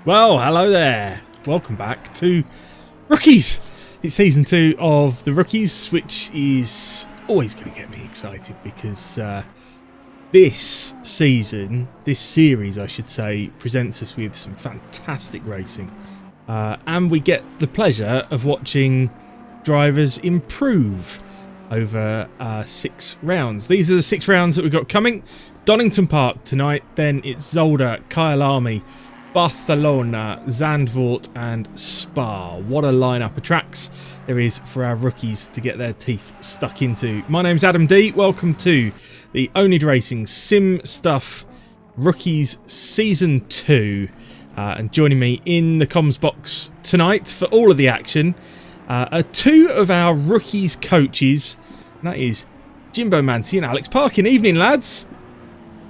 Well, hello there. Welcome back to Rookies. It's season 2 of the Rookies, which is always going to get me excited because this series, I should say, presents us with some fantastic racing. And we get the pleasure of watching drivers improve over 6 rounds. These are the 6 rounds that we've got coming. Donington Park tonight, then it's Zolder, Kyalami, Barcelona, Zandvoort and Spa. What a lineup of tracks there is for our rookies to get their teeth stuck into. My name's Adam D. Welcome to the oNiD Racing Sim Stuff Rookies Season 2. And joining me in the comms box tonight for all of the action are 2 of our rookies coaches. And that is Jimbo Mansi and Alex Parkin. Evening, lads.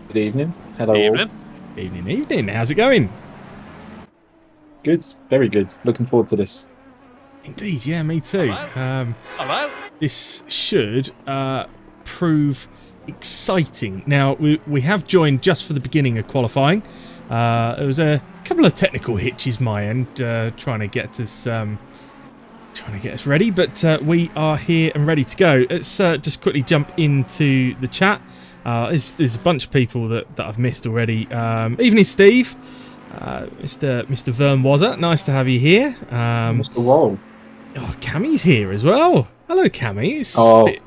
Good evening. Hello. Evening. Evening. How's it going? Good. Very good. Looking forward to this. Indeed, yeah, me too. Hello. This should prove exciting. Now, we have joined just for the beginning of qualifying. There was a couple of technical hitches my end, trying to get us ready, but we are here and ready to go. Let's just quickly jump into the chat. There's a bunch of people that I've missed already. Evening, Steve. Mr. Vern Wazza, nice to have you here. Mr. Wall. Oh, Cammy's here as well. Hello, Cammy.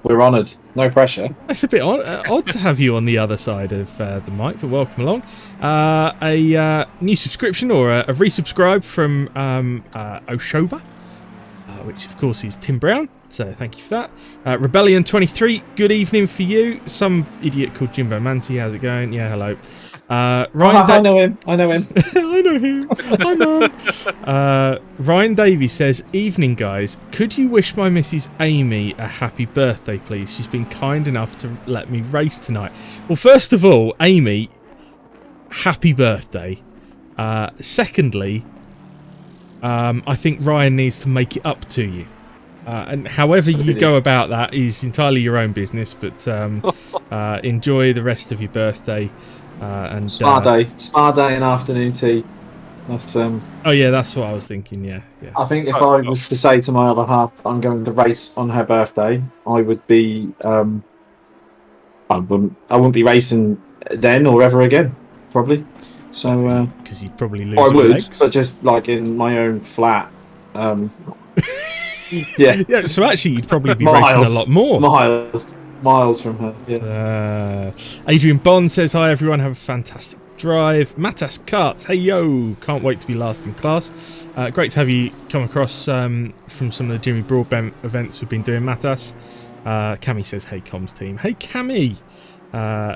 We're honoured. No pressure. It's a bit odd to have you on the other side of the mic, but welcome along. A new subscription or a resubscribe from Oshova, which of course is Tim Brown. So thank you for that. Rebellion 23, good evening for you. Some idiot called Jimbo Mansi, how's it going? Yeah, hello. Ryan I know him. I know him. I know. Ryan Davies says, evening guys, could you wish my Mrs. Amy a happy birthday please? She's been kind enough to let me race tonight. Well, first of all, Amy, happy birthday. Secondly, I think Ryan needs to make it up to you. And however you go about that is entirely your own business, but enjoy the rest of your birthday. And Spa day and afternoon tea. That's oh yeah, that's what I was thinking. Yeah. I think if I was to say to my other half I'm going to race on her birthday, I would be I wouldn't be racing then or ever again, probably. So because you'd probably lose. I your would, legs. but just like in my own flat. Yeah. So actually, you'd probably be racing a lot more. Miles from her. Yeah. Adrian Bond says, hi everyone, have a fantastic drive. Matas Karts, hey yo, can't wait to be last in class. Great to have you come across from some of the Jimmy Broadbent events we've been doing, Matas. Cammy says, hey comms team. Hey Cammy.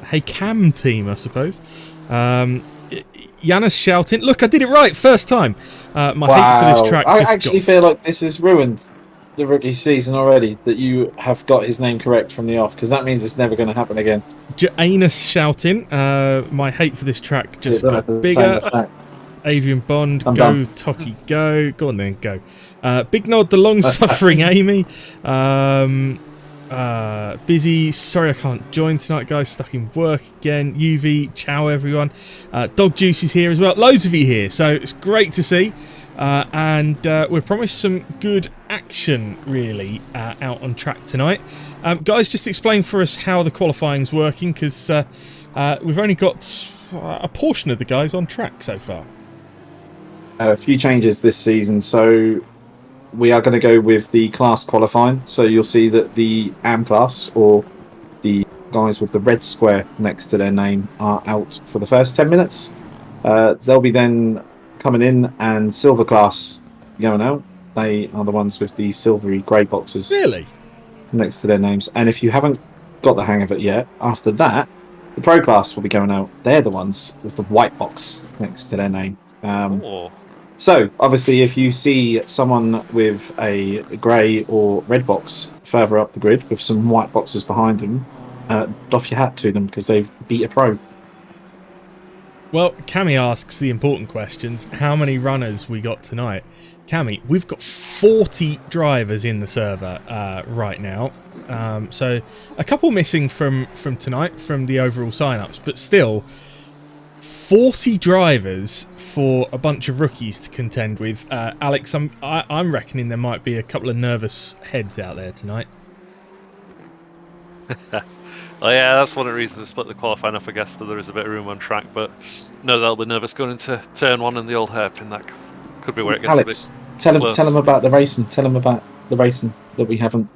Hey Cam team, I suppose. Yanis shouting, look, I did it right first time. My hate for this track. I actually feel like this has ruined the rookie season already, that you have got his name correct from the off, because that means it's never going to happen again. Janus shouting, my hate for this track just got bigger. Adrian Bond, I'm go done. Toki, go on then, go. Big nod, the long suffering Amy. Busy, sorry I can't join tonight guys, stuck in work again. UV, ciao everyone. Dog Juice is here as well, loads of you here, so it's great to see. And we're promised some good action really out on track tonight. Guys, just explain for us how the qualifying's working, because we've only got a portion of the guys on track so far. A few changes this season, so we are going to go with the class qualifying. So you'll see that the AM class, or the guys with the red square next to their name, are out for the first 10 minutes. They'll be then coming in, and silver class going out. They are the ones with the silvery grey boxes Really? next to their names. And if you haven't got the hang of it yet, after that, the pro class will be going out. They're the ones with the white box next to their name. So, obviously, if you see someone with a grey or red box further up the grid with some white boxes behind them, doff your hat to them, because they've beat a pro. Well, Cammy asks the important questions. How many runners we got tonight? Cammy, we've got 40 drivers in the server right now. So a couple missing from tonight from the overall sign-ups, but still 40 drivers for a bunch of rookies to contend with. Alex, I'm reckoning there might be a couple of nervous heads out there tonight. Well, yeah, that's one of the reasons we split the qualifying up, I guess, so there is a bit of room on track, but no, they'll be nervous going into turn 1 in the old hairpin. That could be where it gets Alex, a bit tell close. them about the racing. Tell them about the racing that we haven't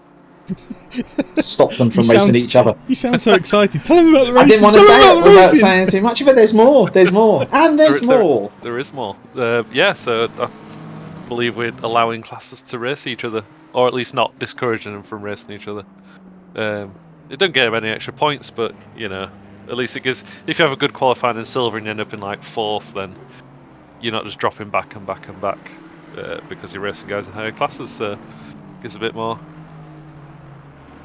stopped them from racing each other. You sound so excited. Tell them about the racing. I didn't want to say it without saying too much, but there's more. There's more. And there's more. There is more. Yeah, so I believe we're allowing classes to race each other, or at least not discouraging them from racing each other. It don't get them any extra points, but, you know, at least it gives... If you have a good qualifying in silver and you end up in, like, 4th, then you're not just dropping back and back and back because you're racing guys in higher classes, so it gives a bit more...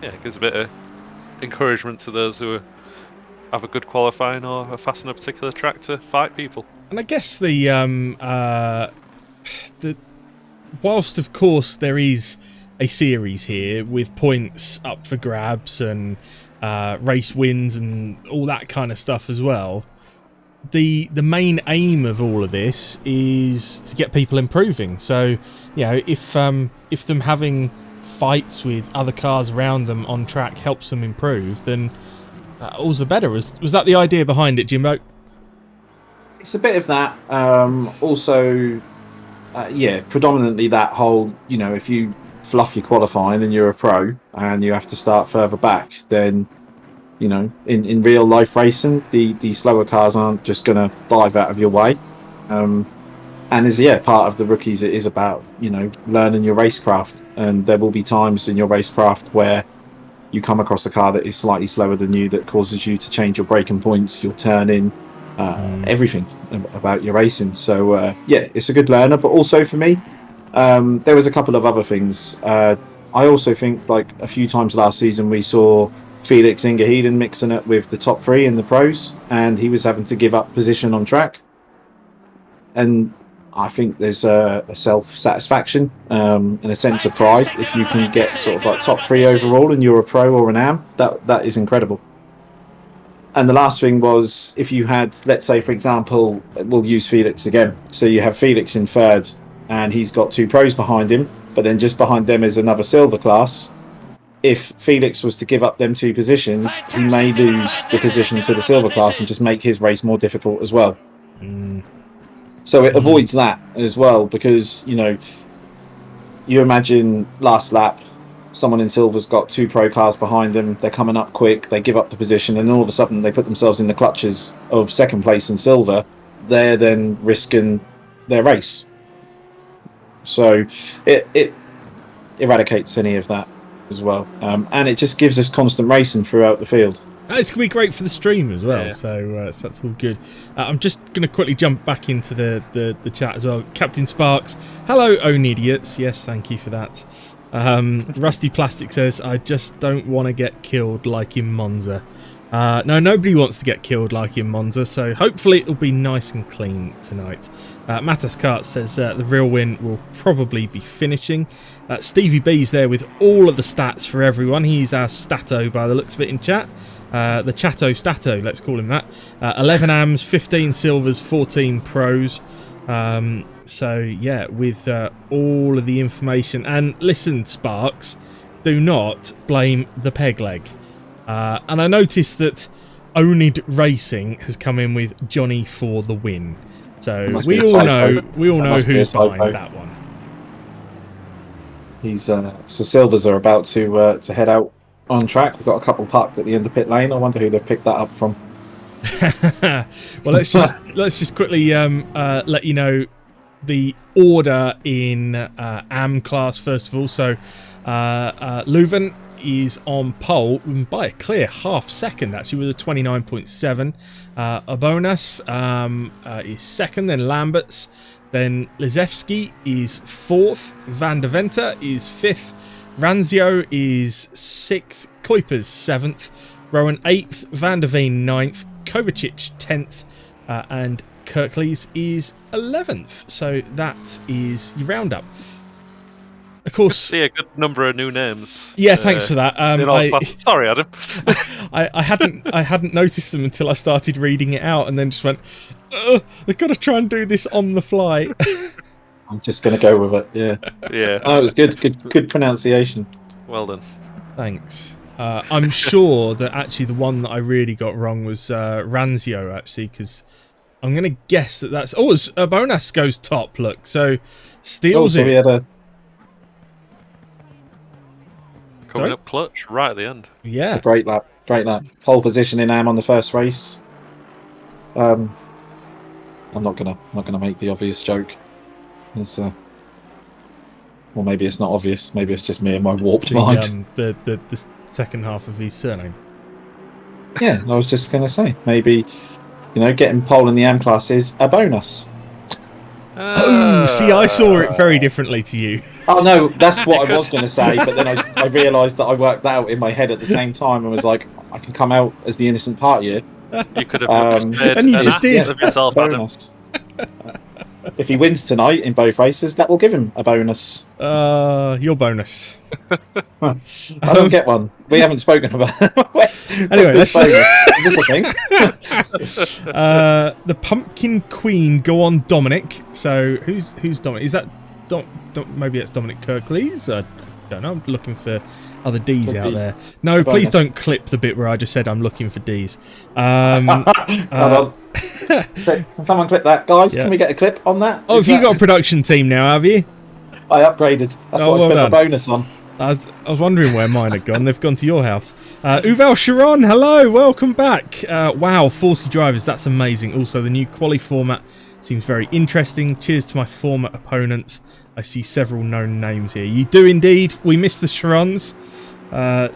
Yeah, it gives a bit of encouragement to those who have a good qualifying or are fast on a particular track to fight people. And I guess the whilst of course there is a series here with points up for grabs and race wins and all that kind of stuff as well, the main aim of all of this is to get people improving. So, you know, if them having fights with other cars around them on track helps them improve, then all's the better. Was that the idea behind it, Jimbo? It's a bit of that. Also, yeah, predominantly that whole, you know, if you fluff your qualifying and you're a pro and you have to start further back, then, you know, in real life racing, the slower cars aren't just going to dive out of your way. And is, yeah, part of the rookies, it is about, you know, learning your racecraft. And there will be times in your racecraft where you come across a car that is slightly slower than you that causes you to change your braking points, your turn-in, everything about your racing. So, yeah, it's a good learner. But also for me, there was a couple of other things. I also think, like, a few times last season we saw Felix Ingeheden mixing it with the top 3 in the pros, and he was having to give up position on track. And I think there's a self-satisfaction and a sense of pride if you can get sort of like top 3 overall and you're a pro or an AM. That is incredible. And the last thing was, if you had, let's say, for example, we'll use Felix again. So you have Felix in 3rd, and he's got 2 pros behind him, but then just behind them is another silver class. If Felix was to give up them 2 positions, he may lose the position to the silver class and just make his race more difficult as well. So it avoids that as well, because, you know, you imagine last lap, someone in silver's got 2 pro cars behind them, they're coming up quick, they give up the position, and all of a sudden they put themselves in the clutches of 2nd place in silver. They're then risking their race. So it eradicates any of that as well, and it just gives us constant racing throughout the field. It's going to be great for the stream as well, yeah. So that's all good. I'm just going to quickly jump back into the chat as well. Captain Sparks, hello oNidiots. Yes, thank you for that. Rusty Plastic says, I just don't want to get killed like in Monza. No, nobody wants to get killed like in Monza, so hopefully it'll be nice and clean tonight. Matas Kart says the real win will probably be finishing. Stevie B's there with all of the stats for everyone. He's our stato by the looks of it in chat. The Chato Stato, let's call him that. 11 AMs, 15 silvers, 14 pros. So, yeah, with all of the information. And listen, Sparks, do not blame the peg leg. And I noticed that oNiD Racing has come in with Johnny for the win. So we all know who's behind that one. He's so silvers are about to head out on track. We've got a couple parked at the end of pit lane. I wonder who they've picked that up from. Well, let's just quickly let you know the order in AM class first of all. So Leuven is on pole by a clear half second, actually, with a 29.7. Abonas is second, then Lamberts, then Lizevski is 4th, Van der Venter is 5th, Ranzio is 6th, Kuipers 7th, Rowan 8th, Van der Veen 9th, Kovacic 10th, and Kirklees is 11th. So that is your roundup. of course. See a good number of new names. Yeah, thanks for that. In all classes. Sorry, Adam. I hadn't noticed them until I started reading it out, and then just went, I've got to try and do this on the fly. I'm just going to go with it. Yeah. Yeah. Oh, it was good pronunciation. Well done. Thanks. I'm sure that actually the one that I really got wrong was Ranzio, actually, because I'm going to guess that's... Oh, it's Bonas goes top, look. So, steals it. We had a... Coming up clutch right at the end. Yeah. Great lap. Pole position in Am on the first race. I'm not gonna make the obvious joke. It's well, maybe it's not obvious. Maybe it's just me and my warped mind. The second half of his surname. Yeah, I was just gonna say maybe, getting pole in the Am class is a bonus. Oh, see, I saw it very differently to you. Oh no, that's what I was going to say, but then I realised that I worked that out in my head at the same time and was like, I can come out as the innocent party here. You could have and you just did. Of yourself, Adam. If he wins tonight in both races, that will give him a bonus. Your bonus. I don't get one. We haven't spoken about it. Anyway, let's bonus. Is this a thing? The Pumpkin Queen go on Dominic. So who's Dominic? Is that maybe that's Dominic Kirklees? I don't know. I'm looking for other D's out there. No, please don't clip the bit where I just said I'm looking for D's. Hold on. Can someone clip that, guys? Yeah. Can we get a clip on that? Oh, have you got a production team now? Have you? I upgraded. That's what I spent my bonus on. I was wondering where mine had gone. They've gone to your house. Uval Sharon, hello, welcome back. Wow, 40 drivers, that's amazing. Also, the new quali format seems very interesting. Cheers to my former opponents. I see several known names here. You do indeed. We missed the Sharons. I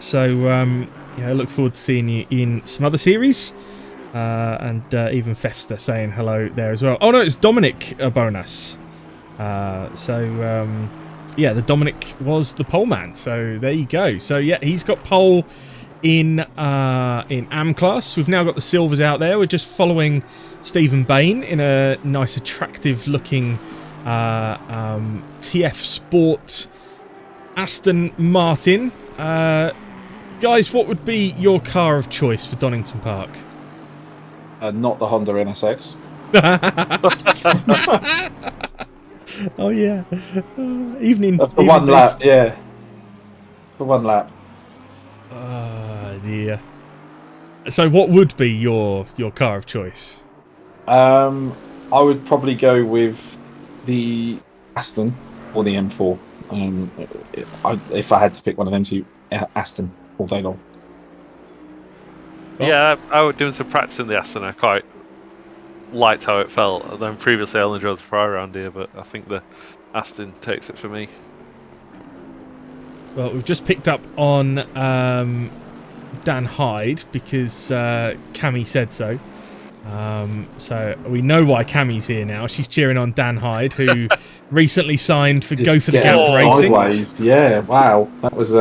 look forward to seeing you in some other series. And even Fefster saying hello there as well. Oh no, it's Dominic Bonas. Yeah, the Dominic was the pole man. So there you go. So yeah, he's got pole in Am class. We've now got the silvers out there. We're just following Stephen Bain in a nice, attractive looking TF Sport Aston Martin. Guys, what would be your car of choice for Donington Park? Not the Honda NSX. Oh yeah, for one lap, yeah. For one lap. Oh dear. So, what would be your car of choice? I would probably go with the Aston or the M4. If I had to pick one of them two, Aston all day long. Yeah, I was doing some practice in the Aston. I quite liked how it felt. And then previously I only drove the Ferrari around here, but I think the Aston takes it for me. Well, we've just picked up on Dan Hyde because Cammy said so. So we know why Cammy's here now. She's cheering on Dan Hyde, who recently signed for Go for the Gap Racing. Sideways. Yeah, wow, that was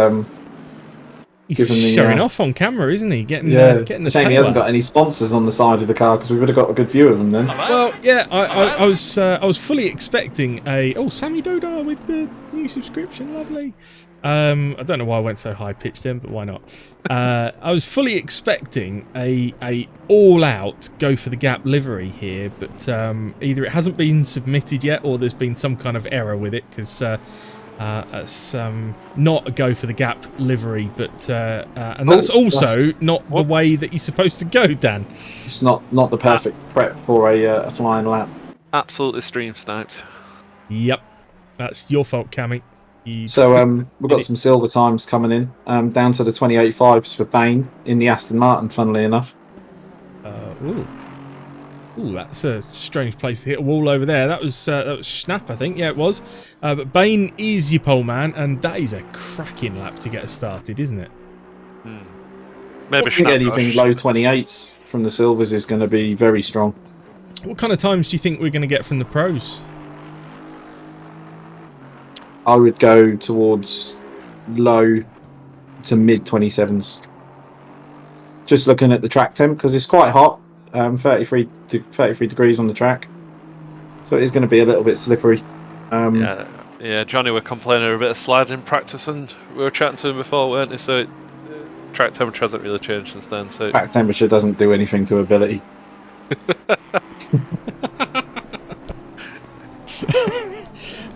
he's showing off on camera, isn't he? Getting the shame he hasn't got any sponsors on the side of the car, because we would have got a good view of them then. Well, yeah, I was fully expecting Sammy Dodar with the new subscription, lovely. I don't know why I went so high pitched then, but why not? I was fully expecting a all-out Go for the Gap livery here, but either it hasn't been submitted yet, or there's been some kind of error with it, because it's not a Go for the Gap livery, but and that's also not the way that you're supposed to go, Dan. It's not the perfect prep for a flying lap. Absolutely stream sniped. Yep, that's your fault, Cammy. So we've got some silver times coming in, down to the 28.5s for Bain in the Aston Martin, funnily enough. Ooh, that's a strange place to hit a wall over there. That was Schnapp, I think. Yeah, it was. But Bain is your pole man, and that is a cracking lap to get us started, isn't it? Maybe I think anything low 28s from the silvers is going to be very strong. What kind of times do you think we're going to get from the pros? I would go towards low to mid 27s. Just looking at the track temp, because it's quite hot, 33 degrees on the track, so it is going to be a little bit slippery. Yeah, Yeah, Johnny were complaining a bit of sliding practice when we were chatting to him before, weren't they? So track temperature hasn't really changed since then. So Track temperature doesn't do anything to ability.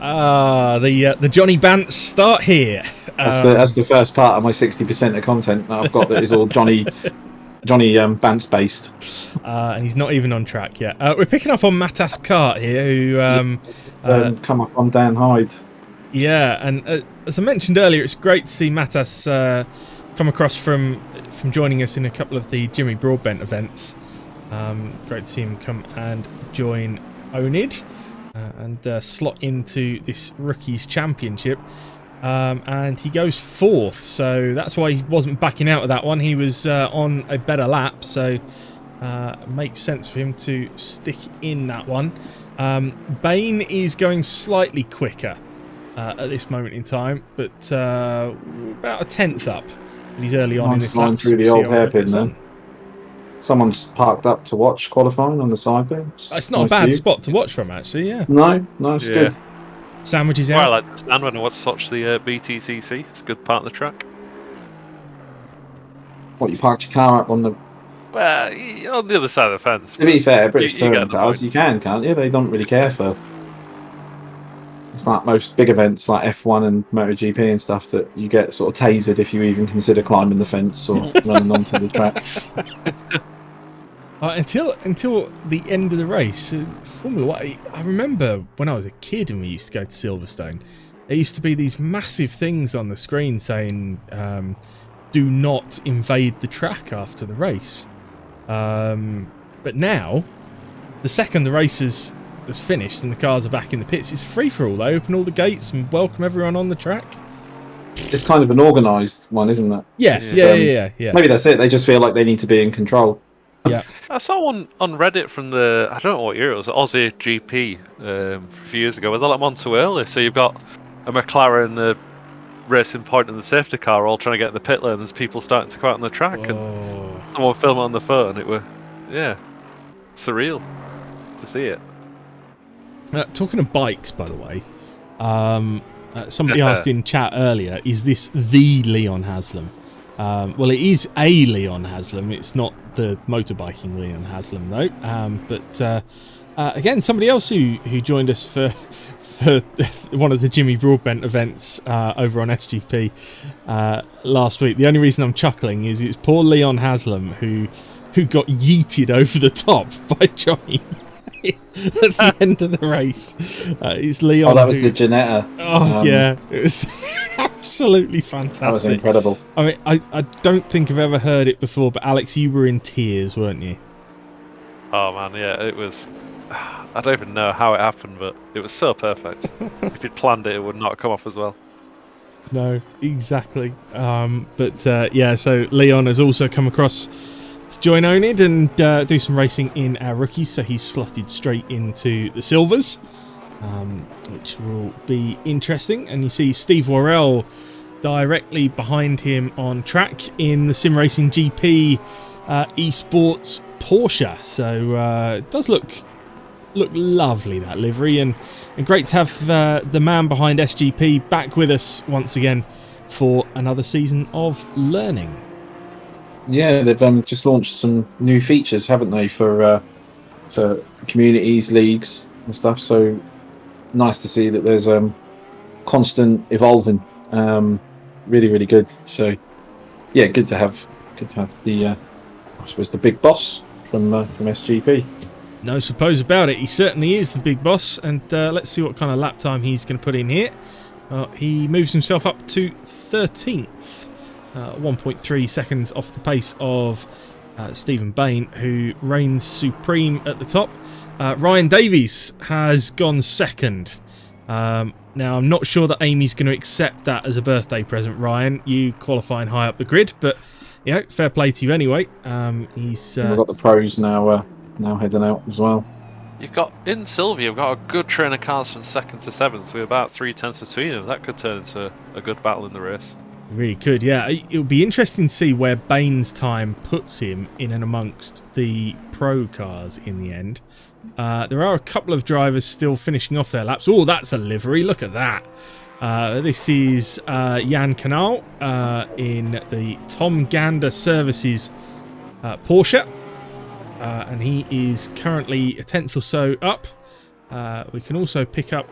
The Johnny Bants start here. That's the first part of my 60% of content that I've got that is all Johnny Bants based. And he's not even on track yet. We're picking up on Matas Kart here, who Come up on Dan Hyde. yeah, and as I mentioned earlier, it's great to see Matas come across from joining us in a couple of the Jimmy Broadbent events. Great to see him come and join oNiD and slot into this Rookies Championship. And he goes fourth, so that's why he wasn't backing out of that one. He was on a better lap, so makes sense for him to stick in that one. Bain is going slightly quicker at this moment in time, but about a tenth up. And he's early on in this lap. Through the old hairpin then. Someone's parked up to watch qualifying on the side there. It's not a bad spot to watch from, actually. Yeah. No, it's good. Sandwiches out. Well, I like to stand when I watch the BTCC. It's a good part of the track. What, you parked your car up on the... Well, on the other side of the fence. To be fair, British you touring cars, you can't you? They don't really care for... It's like most big events like F1 and MotoGP and stuff that you get sort of tasered if you even consider climbing the fence or running onto the track. Until the end of the race, Formula One. I remember when I was a kid and we used to go to Silverstone, there used to be these massive things on the screen saying, "Do not invade the track after the race." But now, the second the race has finished and the cars are back in the pits, it's free for all. They open all the gates and welcome everyone on the track. It's kind of an organised one, isn't it? Yes, yeah. Maybe that's it. They just feel like they need to be in control. Yeah. I saw one on Reddit from I don't know what year it was, Aussie GP a few years ago, where they let them on too early. So you've got a McLaren, the Racing Point, and the safety car all trying to get in the pit lane as people starting to come out on the track, and someone filming on the phone. It were, surreal to see it. Talking of bikes, by the way, somebody asked in chat earlier, is this the Leon Haslam? Well, it is a Leon Haslam. It's not the motorbiking Leon Haslam, though. But again, somebody else who joined us for one of the Jimmy Broadbent events over on SGP last week. The only reason I'm chuckling is it's poor Leon Haslam who got yeeted over the top by Johnny at the end of the race. It's Leon. Oh, that was the Janetta. Oh, yeah. It was absolutely fantastic. That was incredible. I mean, I don't think I've ever heard it before, but Alex, you were in tears, weren't you? Oh, man, yeah, it was... I don't even know how it happened, but it was so perfect. If he'd planned it, it would not have come off as well. No, exactly. So Leon has also come across to join oNiD and do some racing in our rookies, so he's slotted straight into the silvers, which will be interesting. And you see Steve Worrell directly behind him on track in the Sim Racing GP esports Porsche, so it does look lovely, that livery, and great to have the man behind SGP back with us once again for another season of learning. Yeah, they've just launched some new features, haven't they, for communities, leagues and stuff, so nice to see that there's constant evolving. Really, really good. So yeah, good to have the I suppose the big boss from SGP. No suppose about it. He certainly is the big boss, and let's see what kind of lap time he's going to put in here. He moves himself up to 13th, 1.3 seconds off the pace of Stephen Bain, who reigns supreme at the top. Ryan Davies has gone second. Now, I'm not sure that Amy's going to accept that as a birthday present, Ryan. You qualifying high up the grid, but fair play to you anyway. We've got the pros now heading out as well. You've got, in Sylvia, you've got a good train of cars from 2nd to 7th with about 3 tenths between them. That could turn into a good battle in the race. Really could, yeah. It'll be interesting to see where Bain's time puts him in and amongst the pro cars in the end. There are a couple of drivers still finishing off their laps. Oh, that's a livery. Look at that. This is Jan Canal in the Tom Gander Services Porsche. And he is currently a 10th or so up. We can also pick up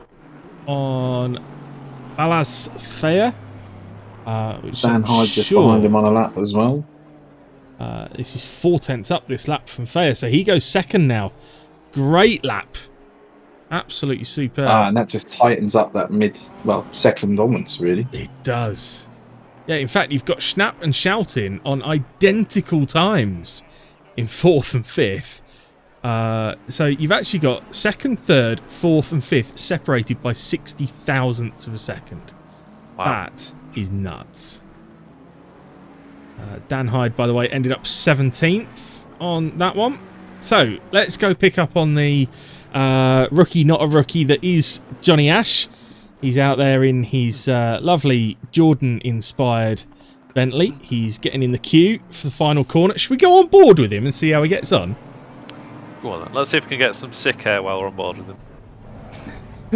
on Balas Fair. Which Dan Hyde just behind him on a lap as well. This is 4/10 up this lap from Fair. So he goes second now. Great lap. Absolutely superb. And that just tightens up that second onwards, really. It does. Yeah, in fact, you've got Schnapp and Shouting on identical times in 4th and 5th. So you've actually got 2nd, 3rd, 4th and 5th separated by 60 thousandths of a second. Wow. That is nuts. Dan Hyde, by the way, ended up 17th on that one. So let's go pick up on the rookie, not a rookie, that is Johnny Ash. He's out there in his lovely Jordan-inspired Bentley. He's getting in the queue for the final corner. Should we go on board with him and see how he gets on? Go on then. Let's see if we can get some sick air while we're on board with him.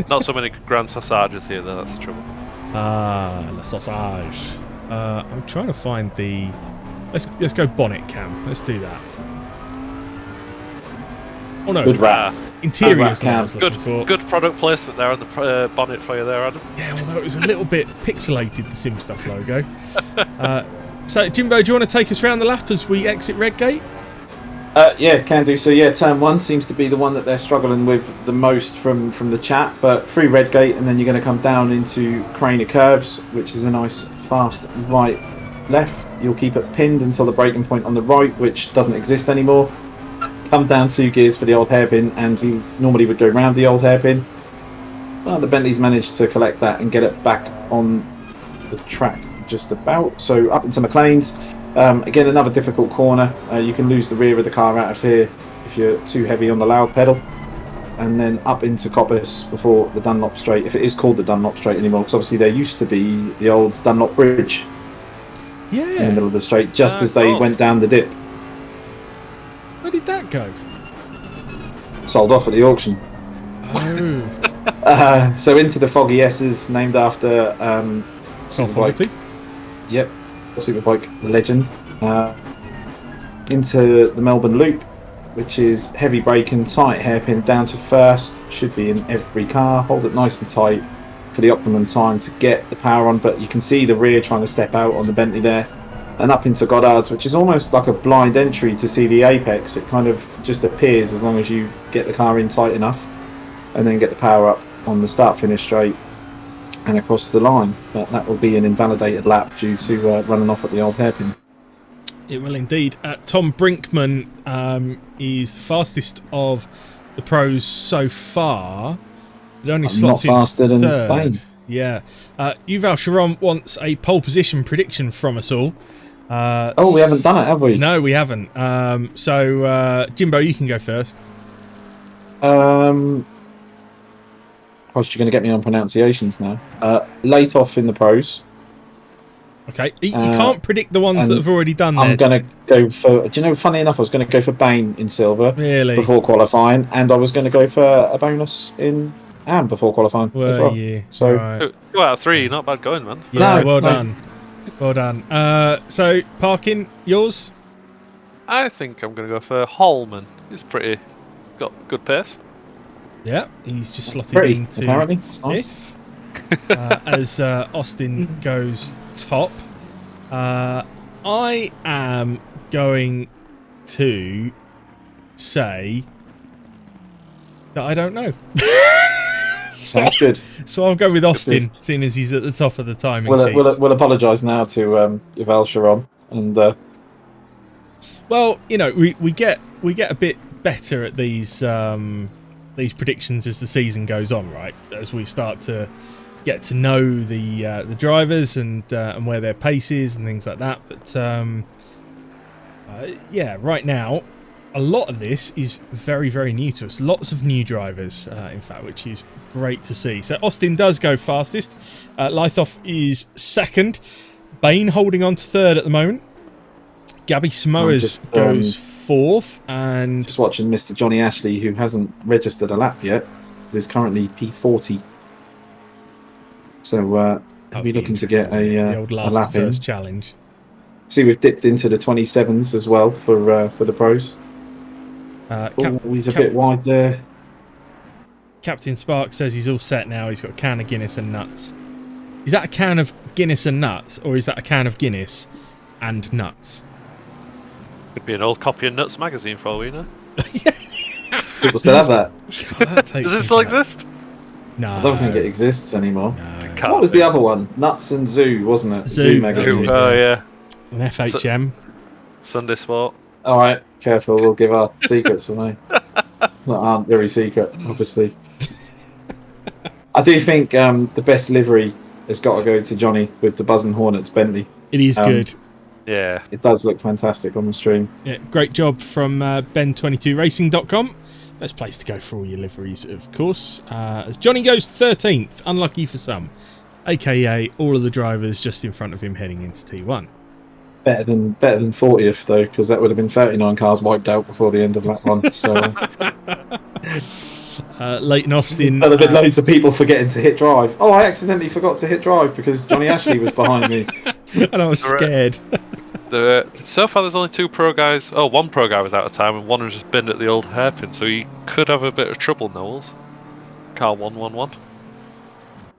Not so many Grand Sausages here, though. That's the trouble. La sausage. I'm trying to find the... Let's go bonnet cam. Let's do that. Oh no. Good wrap. Interior is what I was looking for. Good product placement there on the bonnet for you there, Adam. Yeah, although it was a little bit pixelated, the Sim Stuff logo. So, Jimbo, do you want to take us around the lap as we exit Redgate? Yeah, can do. So yeah, turn 1 seems to be the one that they're struggling with the most from the chat, but through Redgate, and then you're going to come down into Craner Curves, which is a nice fast right left. You'll keep it pinned until the braking point on the right, which doesn't exist anymore. Come down 2 gears for the old hairpin, and you normally would go round the old hairpin. Well, the Bentley's managed to collect that and get it back on the track just about. So up into McLean's. Again, another difficult corner. You can lose the rear of the car out of here if you're too heavy on the loud pedal. And then up into Coppice before the Dunlop Straight, if it is called the Dunlop Straight anymore, because obviously there used to be the old Dunlop Bridge in the middle of the straight, just as they went down the dip. Where did that go? Sold off at the auction. Oh. So into the Foggy S's, named after Superbike. Yep, Superbike legend. Into the Melbourne Loop, which is heavy braking, tight hairpin down to first. Should be in every car. Hold it nice and tight for the optimum time to get the power on, but you can see the rear trying to step out on the Bentley there. And up into Goddard's, which is almost like a blind entry to see the apex. It kind of just appears as long as you get the car in tight enough and then get the power up on the start-finish straight and across the line. But that will be an invalidated lap due to running off at the old hairpin. It will indeed. Tom Brinkman is the fastest of the pros so far. It only slots not faster in than third. Bain. Yeah. Yuval Sharon wants a pole position prediction from us all. We haven't done it, have we? No, we haven't. So, Jimbo, you can go first. You're going to get me on pronunciations now. Late off in the pros. Okay. You can't predict the ones that have already done I'm going to go for... Do you know, funny enough, I was going to go for Bain in silver before qualifying, and I was going to go for a bonus in Am before qualifying as well. Yeah. So, right. 2 out of 3, not bad going, man. Yeah, No, well no. done. Well done. So, parking, yours? I think I'm going to go for Holman. He's got good pace. Yeah, he's just slotted Pretty, into apparently. It's nice. fifth. As Austin goes top. I am going to say that I don't know. Sounds good. So I'll go with Austin, seeing as he's at the top of the timing sheets. We'll apologise now to Yuval Sharon. And, well, you know, we get a bit better at these predictions as the season goes on, right? As we start to get to know the drivers and where their pace is and things like that. But yeah, right now, a lot of this is very, very new to us. Lots of new drivers, in fact, which is great to see. So Austin does go fastest. Lythoff is second. Bain holding on to third at the moment. Gabby Smoers goes 4th, and Just watching Mr. Johnny Ashley, who hasn't registered a lap yet, is currently P40. So he'll be looking to get the old a last lap to in. first challenge. See, we've dipped into the 27s as well for the pros. He's a bit wide there. Captain Spark says he's all set now. He's got a can of Guinness and nuts. Is that a can of Guinness and nuts, or is that a can of Guinness and nuts? Could be an old copy of Nuts magazine for all we know. People still have that. God, Does it still exist? No. I don't think it exists anymore. No. What was the other one? Nuts and Zoo, wasn't it? Zoo magazine. Oh yeah. An FHM. Sunday Sport. All right, careful. We'll give our secrets away. That aren't very secret, obviously. I do think the best livery has got to go to Johnny with the Buzzing Hornets Bentley. It is good. Yeah. It does look fantastic on the stream. Yeah, great job from Ben22Racing.com. Best place to go for all your liveries, of course. As Johnny goes 13th, unlucky for some, aka all of the drivers just in front of him heading into T1. Better than 40th though, because that would have been 39 cars wiped out before the end of lap 1. So Leighton Austin. there'll have been loads of people forgetting to hit drive. Oh, I accidentally forgot to hit drive because Johnny Ashley was behind me. And I was scared. So far, there's only one pro guy was out of time, and one has just been at the old hairpin, so he could have a bit of trouble, Knowles. Car 111.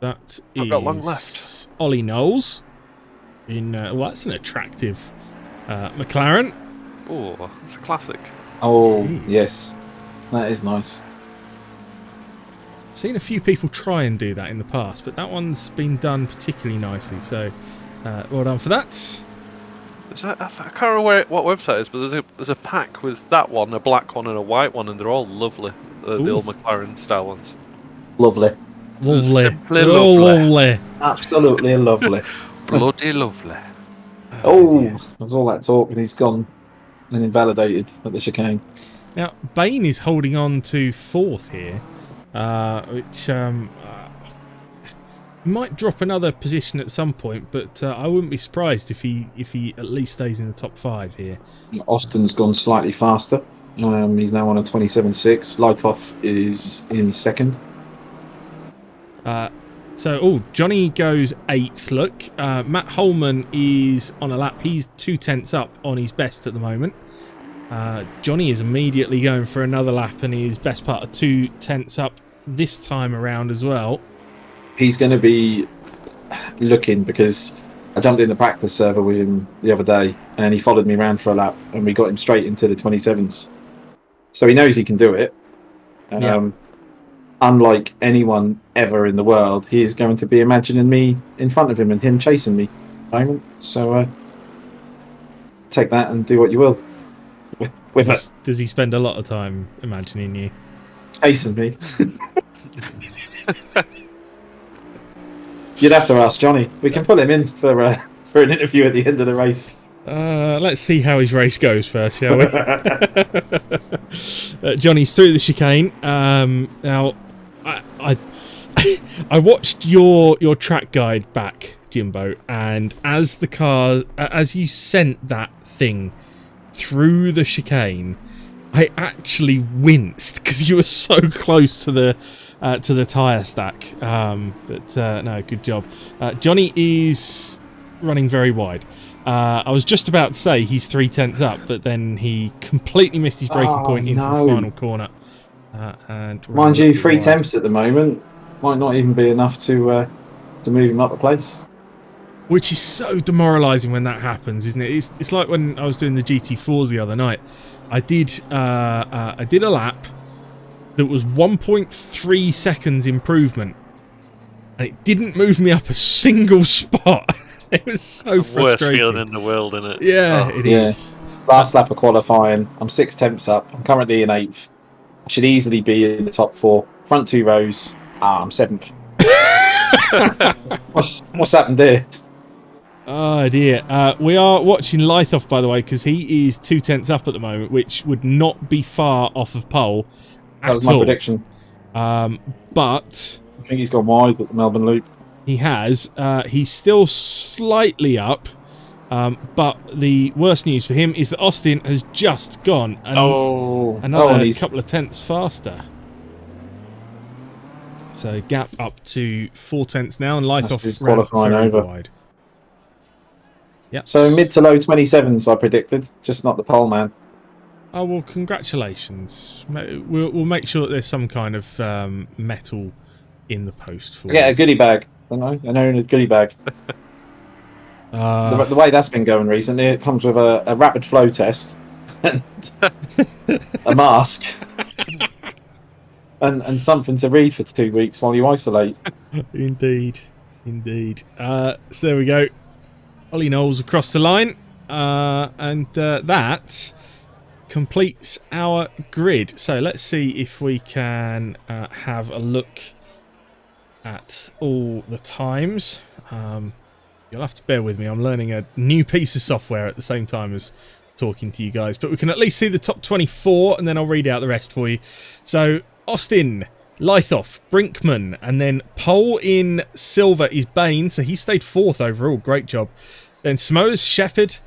That I've got long left. Ollie Knowles. That's an attractive McLaren. Oh, it's a classic. Oh, yes. That is nice. Seen a few people try and do that in the past, but that one's been done particularly nicely, so well done for that. I can't remember what website it is, but there's a pack with that one, a black one and a white one, and they're all lovely. The old McLaren style ones. Lovely. Lovely. Simply They're all lovely. Absolutely lovely. Bloody lovely. There's all that talk and he's gone and invalidated at the chicane. Now, Bain is holding on to 4th here, which might drop another position at some point, but I wouldn't be surprised if he at least stays in the top 5 here. Austin's gone slightly faster. He's now on a 27.6. Lightoff is in 2nd. Johnny goes 8th. Look, Matt Holman is on a lap. He's 2/10 up on his best at the moment. Johnny is immediately going for another lap, and his best part of 2/10 up this time around as well. He's going to be looking because I jumped in the practice server with him the other day and he followed me around for a lap and we got him straight into the 27s. So he knows he can do it. Unlike anyone ever in the world, he is going to be imagining me in front of him and him chasing me at the moment. So take that and do what you will with it. Does he spend a lot of time imagining you? Chasing me. You'd have to ask Johnny. We can pull him in for an interview at the end of the race. Let's see how his race goes first, shall we? Johnny's through the chicane. Now, I watched your track guide back, Jimbo, and as you sent that thing through the chicane, I actually winced because you were so close to the tyre stack. No, good job. Johnny is running very wide. I was just about to say he's 3/10 up, but then he completely missed his braking point into the final corner. And mind you, 3/10 at the moment might not even be enough to move him up a place. Which is so demoralising when that happens, isn't it? It's like when I was doing the GT4s the other night. I did a lap that was 1.3 seconds improvement, and it didn't move me up a single spot. It was so frustrating. Worst feeling in the world, isn't it? Yeah, it is. Last lap of qualifying, I'm 6/10 up. I'm currently in 8th. I should easily be in the top 4. Front 2 rows. I'm 7th. What's happened there? Oh dear. We are watching Lythoff, by the way, because he is 2/10 up at the moment, which would not be far off of pole at all. That was my prediction. But I think he's gone wide at the Melbourne Loop. he has. He's still slightly up. But the worst news for him is that Austin has just gone another oNiD. couple of tenths faster. So gap up to 4 tenths now, and That's Lythoff his ran qualifying very over. wide. Yep. So mid to low 27s, I predicted, just not the pole man. Oh well, congratulations. We'll make sure that there's some kind of metal in the post for Get you. a goodie bag. I know, a goodie bag. The way that's been going recently, it comes with a rapid flow test, and a mask, and something to read for 2 weeks while you isolate. Indeed. So there we go. Ollie Knowles across the line, and that completes our grid. So let's see if we can have a look at all the times. You'll have to bear with me. I'm learning a new piece of software at the same time as talking to you guys, but we can at least see the top 24, and then I'll read out the rest for you. So Austin, Lythoff, Brinkman, and then pole in silver is Bain, so he stayed 4th overall. Great job. Then Smose, Shepard,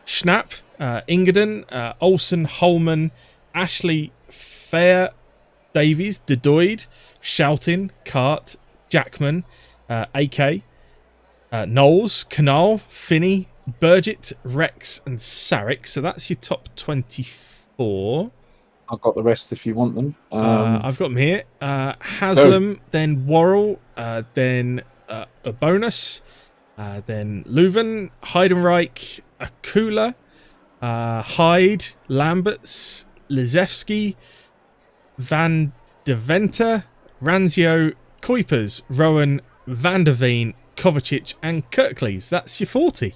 Schnapp, Ingerden, Olsen, Holman, Ashley, Fair, Davies, Dedoid, Shoutin, Cart, Jackman, AK, Knowles, Canal, Finney, Burgett, Rex, and Sarek. So that's your top 24. I've got the rest if you want them. I've got them here. Haslam, then Worrell, then a bonus, then Leuven, Heidenreich, Akula, Hyde, Lamberts, Lizevsky, Van de Venter, Ranzio, Kuipers, Rowan, Van der Veen, Kovacic, and Kirklees. That's your 40.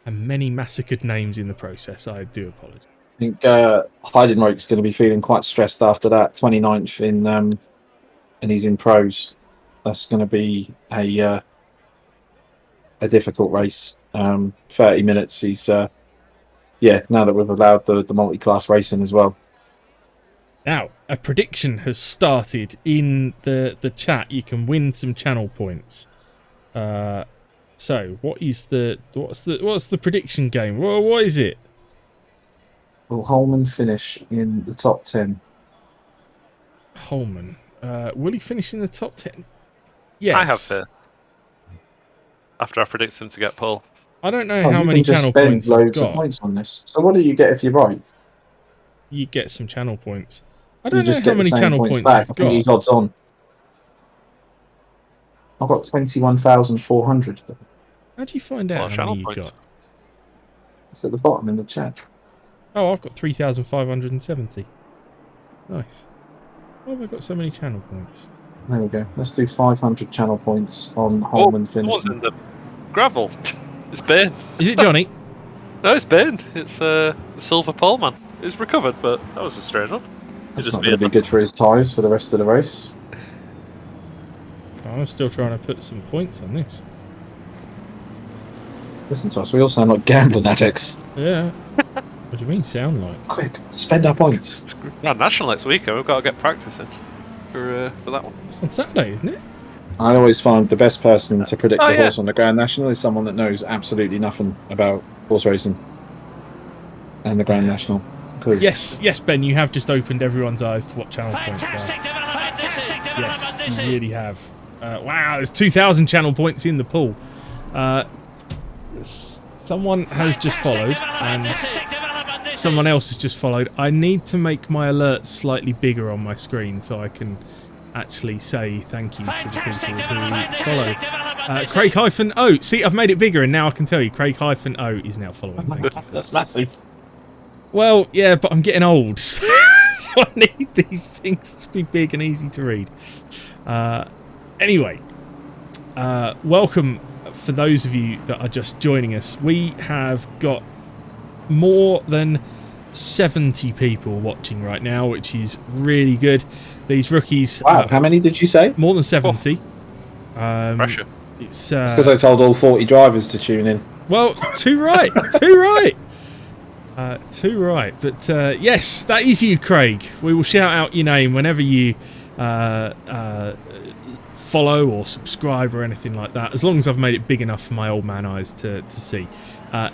And many massacred names in the process. I do apologise. I think Heidenreich's going to be feeling quite stressed after that 29th in, and he's in pros. That's going to be a difficult race. 30 minutes. He's now that we've allowed the multi-class racing as well. Now, a prediction has started in the chat. You can win some channel points. So, what's the prediction game? What is it? Will Holman finish in the top 10? Holman, will he finish in the top 10? Yes. I have faith. After I predict him to get pole. I don't know how many channel spend points loads I've of got. points on this. So what do you get if you're right? You get some channel points. I You don't know just how get many the same channel points points back. I I've think got. he's odds on. I've got 21,400. How do you find That's a lot out of how many channel you points. got? It's at the bottom in the chat. Oh, I've got 3,570. Nice. Why have I got so many channel points? There we go. Let's do 500 channel points on Holman It was finishing. in the gravel. It's Bain. Is it Johnny? No, it's Bain. It's the silver pole man. He's recovered, but that was a strange one. That's not going to be good for his tyres for the rest of the race. I'm still trying to put some points on this. Listen to us. We all sound like gambling addicts. Yeah. What do you mean sound like? Quick, spend our points. Grand National next weekend. We've got to get practicing for that one. It's on Saturday, isn't it? I always find the best person to predict the yeah. horse on the Grand National is someone that knows absolutely nothing about horse racing and the Grand National. Yes, Ben, you have just opened everyone's eyes to what channel points are. Yes, you really have. Wow, there's 2,000 channel points in the pool. Someone has just followed, and someone else has just followed. I need to make my alerts slightly bigger on my screen so I can actually say thank you to the people who follow. Craig-O. See, I've made it bigger, and now I can tell you Craig-O is now following. Thank you for That's that. massive. Well, yeah, but I'm getting old, so I need these things to be big and easy to read. Anyway, welcome for those of you that are just joining us. We have got more than 70 people watching right now, which is really good. These rookies... Wow, how many did you say? More than 70. Pressure. It's because I told all 40 drivers to tune in. Well, too right. Too right. Too right. But yes, that is you, Craig. We will shout out your name whenever you follow or subscribe or anything like that, as long as I've made it big enough for my old man eyes to see.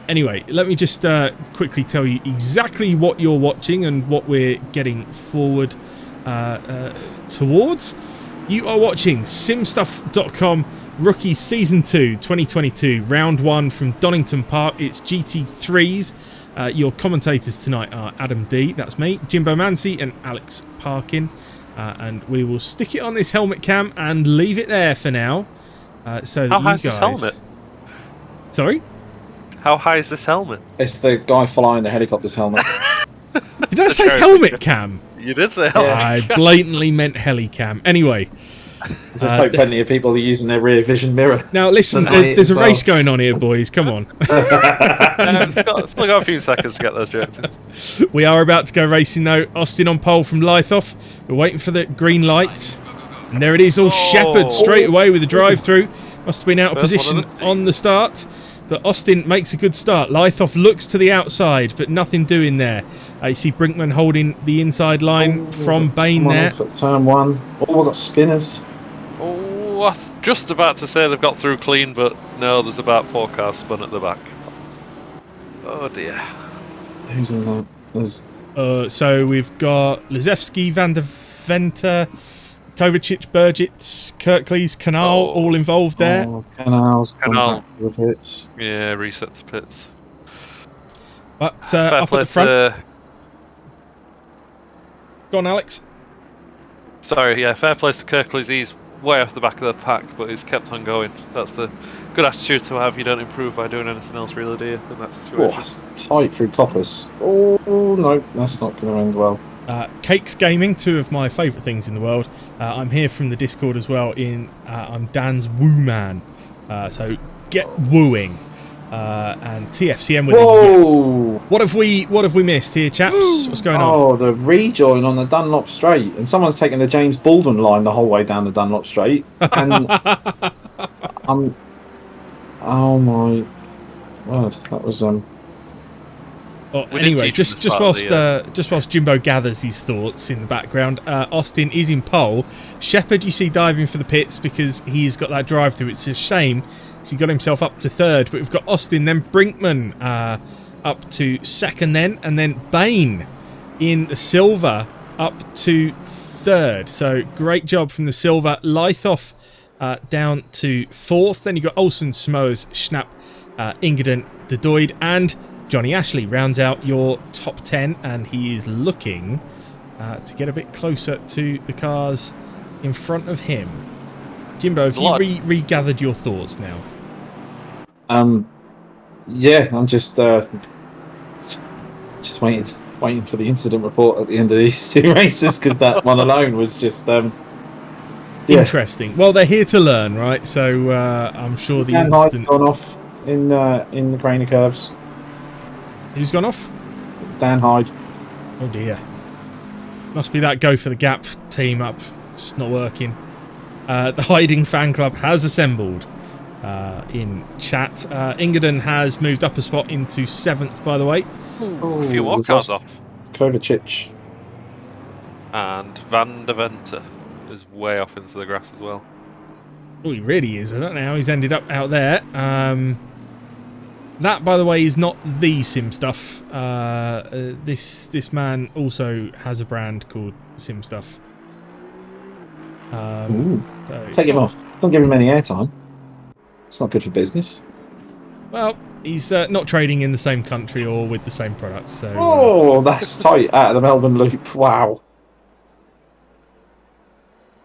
Anyway, let me just quickly tell you exactly what you're watching and what we're getting forward towards. You are watching simstuff.com Rookies Season 2 2022 Round 1 from Donington Park. It's GT3s. Your commentators tonight are Adam D, that's me, Jimbo Mancy and Alex Parkin. And we will stick it on this helmet cam and leave it there for now. So How that high you is this guys... helmet? Sorry? How high is this helmet? It's the guy flying the helicopter's helmet. Did I say helmet cam? You did say helmet. I blatantly meant helicam. Anyway. I just hope plenty of people are using their rear vision mirror. Now listen, there's a race going on here, boys. Come on. Still got a few seconds to get those jokes in. We are about to go racing though. Austin on pole from Lythoff. We're waiting for the green light. And there it is, all Shepard straight away with the drive-through. Must have been out of position on the start. But Austin makes a good start. Lythoff looks to the outside, but nothing doing there. You see Brinkman holding the inside line from Bain there. Turn 1. Oh, we've got spinners. Oh, I was just about to say they've got through clean, but no, there's about 4 cars spun at the back. Oh dear. Who's in that? There's... So we've got Lizevsky, Van der Venter, Kovacic, Burgett, Kirklees, Canal, all involved there. Oh, Canal's gone Canal. back to the pits. Yeah, reset to pits. But up at the front. Go on, Alex. Sorry, yeah, fair play to Kirklees. He's way off the back of the pack, but he's kept on going. That's the good attitude to have. You don't improve by doing anything else, really, do you, in that situation? Oh, it's tight through coppers. Oh, no, that's not going to end well. Cakes Gaming, 2 of my favourite things in the world. I'm here from the Discord as well. I'm Dan's Woo Man. So get wooing. And TFCM with Whoa! What have we missed here, chaps? What's going on? Oh, the rejoin on the Dunlop Straight, and someone's taken the James Baldwin line the whole way down the Dunlop Straight, and oh my word, that was Well, anyway, just whilst Jimbo gathers his thoughts in the background, Austin is in pole. Shepard, you see diving for the pits because he's got that drive through. It's a shame. He got himself up to 3rd, but we've got Austin, then Brinkman up to 2nd, then, and then Bain in the silver up to 3rd. So great job from the silver. Lythoff down to 4th. Then you've got Olsen, Smoes, Schnapp, Ingerden, De Doid, and Johnny Ashley rounds out your top 10, and he is looking to get a bit closer to the cars in front of him. Jimbo, have you regathered your thoughts now? Yeah, I'm just waiting for the incident report at the end of these 2 races, because that one alone was just interesting. Well, they're here to learn, right? So I'm sure the Dan incident... Hyde's gone off in the Grainer curves. Who's gone off? Dan Hyde. Oh dear. Must be that Go for the Gap team up. It's not working. The Hiding fan club has assembled in chat. Ingerden has moved up a spot into 7th, by the way. A few more cars off. Kovacic. And Van der Venter is way off into the grass as well. Oh, he really is. I don't know how he's ended up out there. That, by the way, is not the Sim Stuff. This man also has a brand called Sim Stuff. Take him off. Don't give him any airtime. It's not good for business. Well, he's not trading in the same country or with the same products. So, that's tight out of the Melbourne Loop. Wow.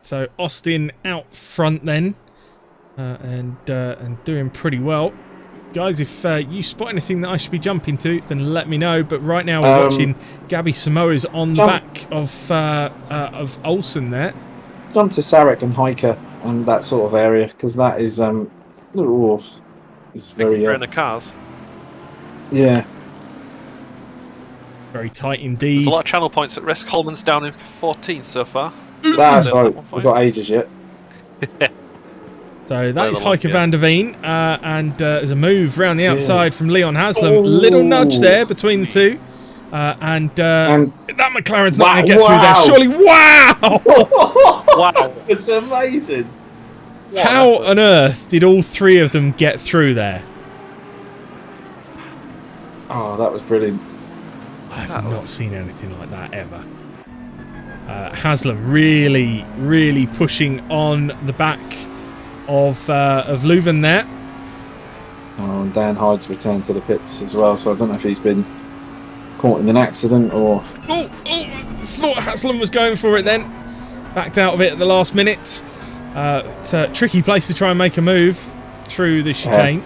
So Austin out front then, and doing pretty well. Guys, if you spot anything that I should be jumping to, then let me know. But right now we're watching Gabby Samoa's on the back of Olsen there. Jump to Sarek and Hiker and that sort of area, because that is it's very in the cars. Yeah. Very tight indeed. There's a lot of channel points at risk. Holman's down in 14th so far. That's right. We've got ages yet. So that is Hiker van der Veen, and there's a move round the outside from Leon Haslam. Little nudge there between the two. And that McLaren's not going to get through there. Surely, wow! Wow. It's amazing. How on earth did all three of them get through there? Oh, that was brilliant. I've not seen anything like that ever. Haslam really pushing on the back of Leuven there. Oh, and Dan Hyde's returned to the pits as well, so I don't know if he's been caught in an accident or... Oh, thought Haslam was going for it then. Backed out of it at the last minute. It's a tricky place to try and make a move through the chicane.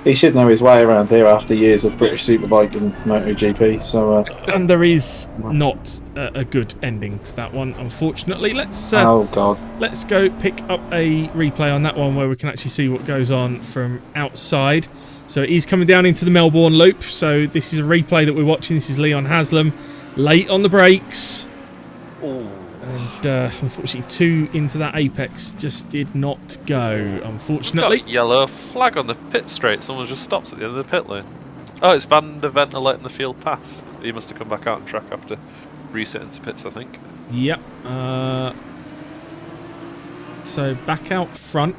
He should know his way around here after years of British Superbike and MotoGP. So, and there is not a good ending to that one, unfortunately. Let's oh god, let's go pick up a replay on that one where we can actually see what goes on from outside. So he's coming down into the Melbourne loop. So this is a replay that we're watching. This is Leon Haslam, late on the brakes. Ooh. And unfortunately, 2 into that apex just did not go, unfortunately. Got a yellow flag on the pit straight. Someone just stops at the end of the pit lane. Oh, it's Van der Venter letting the field pass. He must have come back out on track after resetting to pits, I think. Yep. So back out front.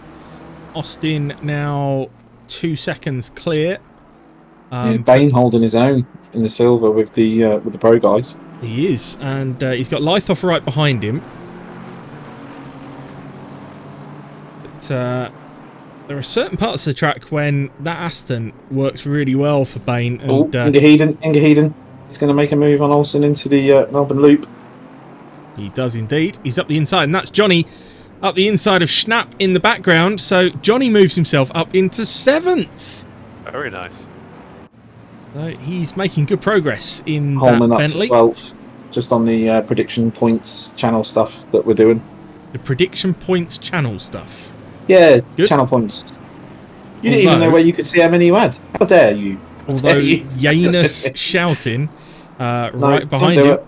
Austin now 2 seconds clear. Bain holding his own in the silver with the pro guys. He is, and he's got Lythoff right behind him. But there are certain parts of the track when that Aston works really well for Bain. And, Inge Heeden. He's going to make a move on Olsen into the Melbourne loop. He does indeed. He's up the inside, and that's Johnny up the inside of Schnapp in the background. So Johnny moves himself up into 7th. Very nice. So he's making good progress in Holman that up Bentley. to 12th, just on the prediction points channel stuff that we're doing. The prediction points channel stuff. Yeah, Good. channel points. You didn't even know where you could see how many you had. How dare you? Although Janus shouting right behind don't do him.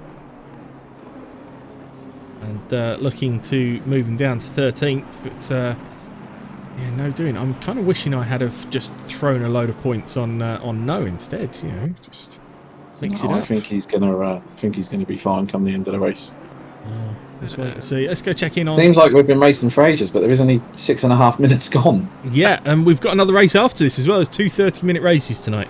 it. And looking to move him down to 13th, but yeah, no doing. I'm kind of wishing I had have just thrown a load of points on No instead. You know, just mix it up. I think he's gonna be fine come the end of the race. Let's wait and see. Let's go check in on. Seems like we've been racing for ages, but there is only 6.5 minutes gone. Yeah, and we've got another race after this as well. There's 2 30-minute races tonight.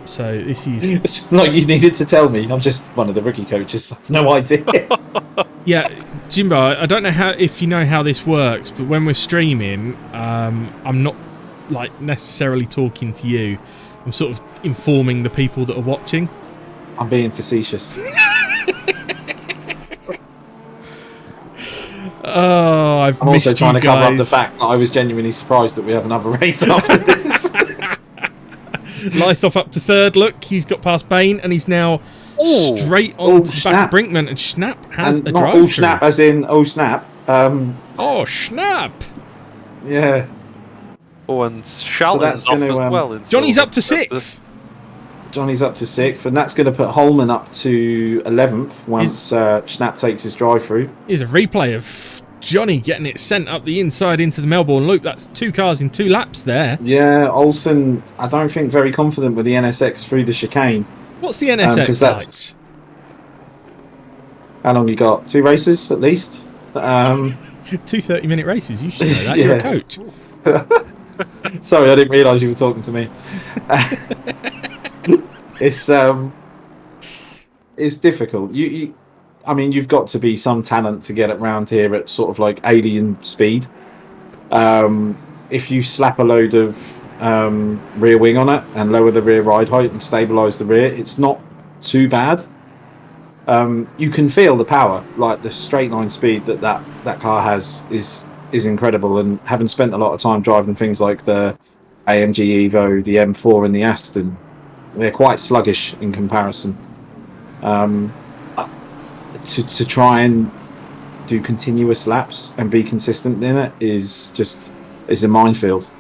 So this is. It's not you needed to tell me. I'm just one of the rookie coaches. I've no idea. Yeah, Jimbo, I don't know if you know how this works, but when we're streaming, I'm not like necessarily talking to you. I'm sort of informing the people that are watching. I'm being facetious. Oh, I'm also trying to cover up the guys. fact that I was genuinely surprised that we have another race after this. Lythoff up to 3rd. Look, he's got past Bain, and he's now straight on to the back of Brinkman, and Schnapp has and a not drive. all snap as in snap. Oh, Schnapp! Yeah. Oh, and Charlton's that's off gonna, as well. In Johnny's silver. up to 6th. Johnny's up to 6th, and that's going to put Holman up to 11th once Schnapp takes his drive through. Here's a replay of Johnny getting it sent up the inside into the Melbourne loop. That's 2 cars in 2 laps there. Yeah, Olsen, I don't think very confident with the NSX through the chicane. What's the NSX 'cause that's- How long you got? 2 races at least? like? 2 30-minute races. You should know that. You're a coach. Sorry, I didn't realise you were talking to me. It's difficult. I mean, you've got to be some talent to get around here at sort of like alien speed. If you slap a load of rear wing on it and lower the rear ride height and stabilise the rear, it's not too bad. You can feel the power, like the straight line speed that car has is incredible. And having spent a lot of time driving things like the AMG Evo, the M4 and the Aston, they're quite sluggish in comparison. To try and do continuous laps and be consistent in it is a minefield.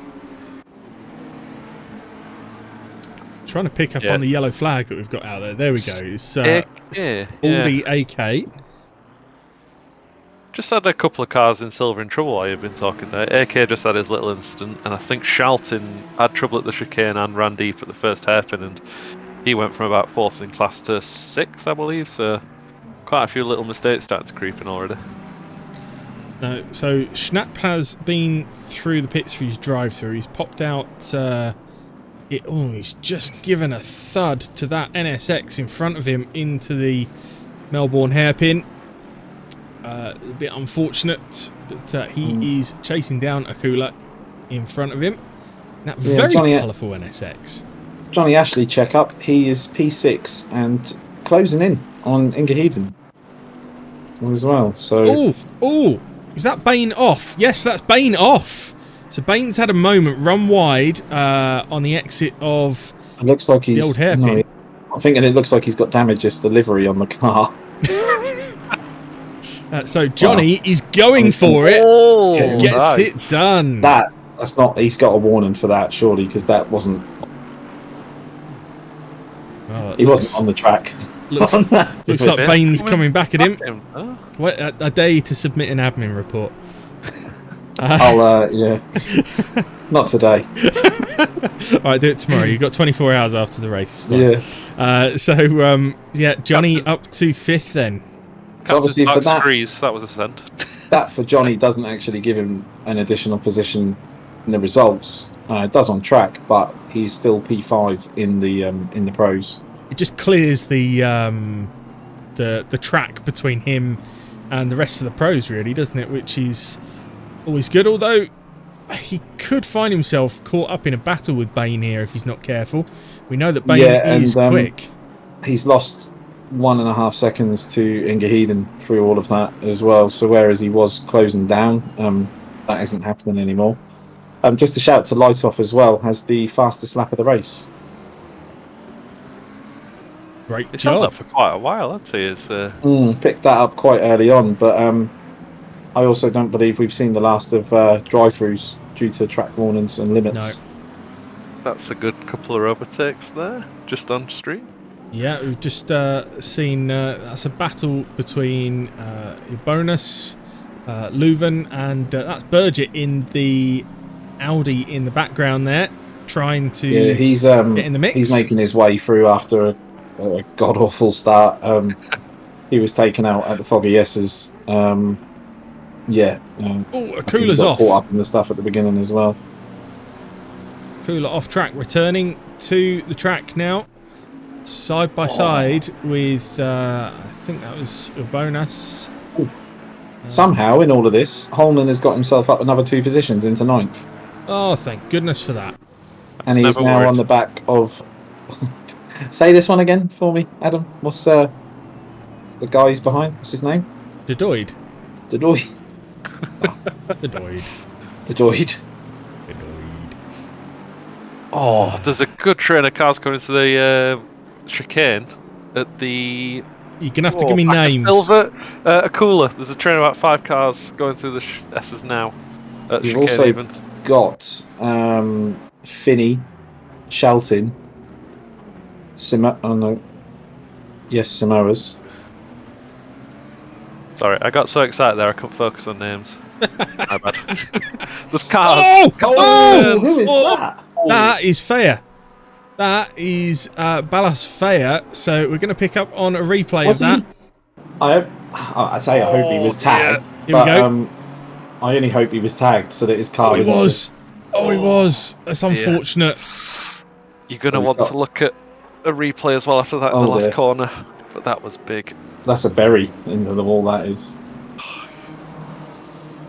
Trying to pick up on the yellow flag that we've got out there. There we go. It's yeah. Audi AK. Just had a couple of cars in silver in trouble while you've been talking there. AK just had his little incident, and I think Charlton had trouble at the chicane and ran deep at the first hairpin, and he went from about 4th in class to 6th, I believe, so quite a few little mistakes starting to creep in already. No, so Schnapp has been through the pits for his drive-through. He's popped out. He's just given a thud to that NSX in front of him into the Melbourne hairpin. A bit unfortunate, but he is chasing down Akula in front of him. That very colourful NSX. Johnny Ashley check up. He is P6 and closing in on Ingeheden as well. So, is that Bain off? Yes, that's Bain off. So Bain's had a moment, run wide on the exit of it looks like the old hairpin. No, I'm thinking it looks like he's got damages to livery on the car. So Johnny is going for it. Gets it done. That's not. He's got a warning for that, surely, because that wasn't. He wasn't on the track. Looks like Bain's coming back at him. Wait, a day to submit an admin report. Yeah. Not today. Alright, do it tomorrow. You've got 24 hours after the race. Yeah. Johnny up to 5th then. So obviously for that was a send. That for Johnny doesn't actually give him an additional position in the results. It does on track, but he's still P5 in the pros. It just clears the track between him and the rest of the pros, really, doesn't it? Which is always good. Although he could find himself caught up in a battle with Bain here if he's not careful. We know that Bain is quick. He's lost 1.5 seconds to Ingeheden through all of that as well. So whereas he was closing down, that isn't happening anymore. Just a shout to Lightoff as well, has the fastest lap of the race. Great It's job. held up for quite a while, I'd say. Picked that up quite early on, but I also don't believe we've seen the last of drive-throughs due to track warnings and limits. No. That's a good couple of overtakes there, just on street. Yeah, we've just seen that's a battle between Bonus, Leuven, and that's Burgett in the Audi in the background there, trying to get in the mix. He's making his way through after a god-awful start. He was taken out at the Foggy S's. Akula's off. Caught up in the stuff at the beginning as well. Akula off track, returning to the track now. Side by side with, I think that was Ubonas. Somehow, in all of this, Holman has got himself up another 2 positions into 9th. Oh, thank goodness for that. And he's now on the back of... Say this one again for me, Adam. What's the guy he's behind? What's his name? Dedoid. Dedoid. Dedoid. Dedoid. Oh, there's a good train of cars coming to the chicane at the... You're going to have to give me names. Silver, Akula. There's a train of about 5 cars going through the S's now. At You've chicane also even. got Finney, Shelton, Samoa's. Sorry, I got so excited there I couldn't focus on names. My bad. There's cars. Who is that? That is fair. That is Ballas Fair. So we're going to pick up on a replay of that. I hope he was tagged. Here we go. I only hope he was tagged so that his car he was. He was. That's unfortunate. You're going to want to look at a replay as well after that in the last corner. But that was big. That's a bury into the wall, that is.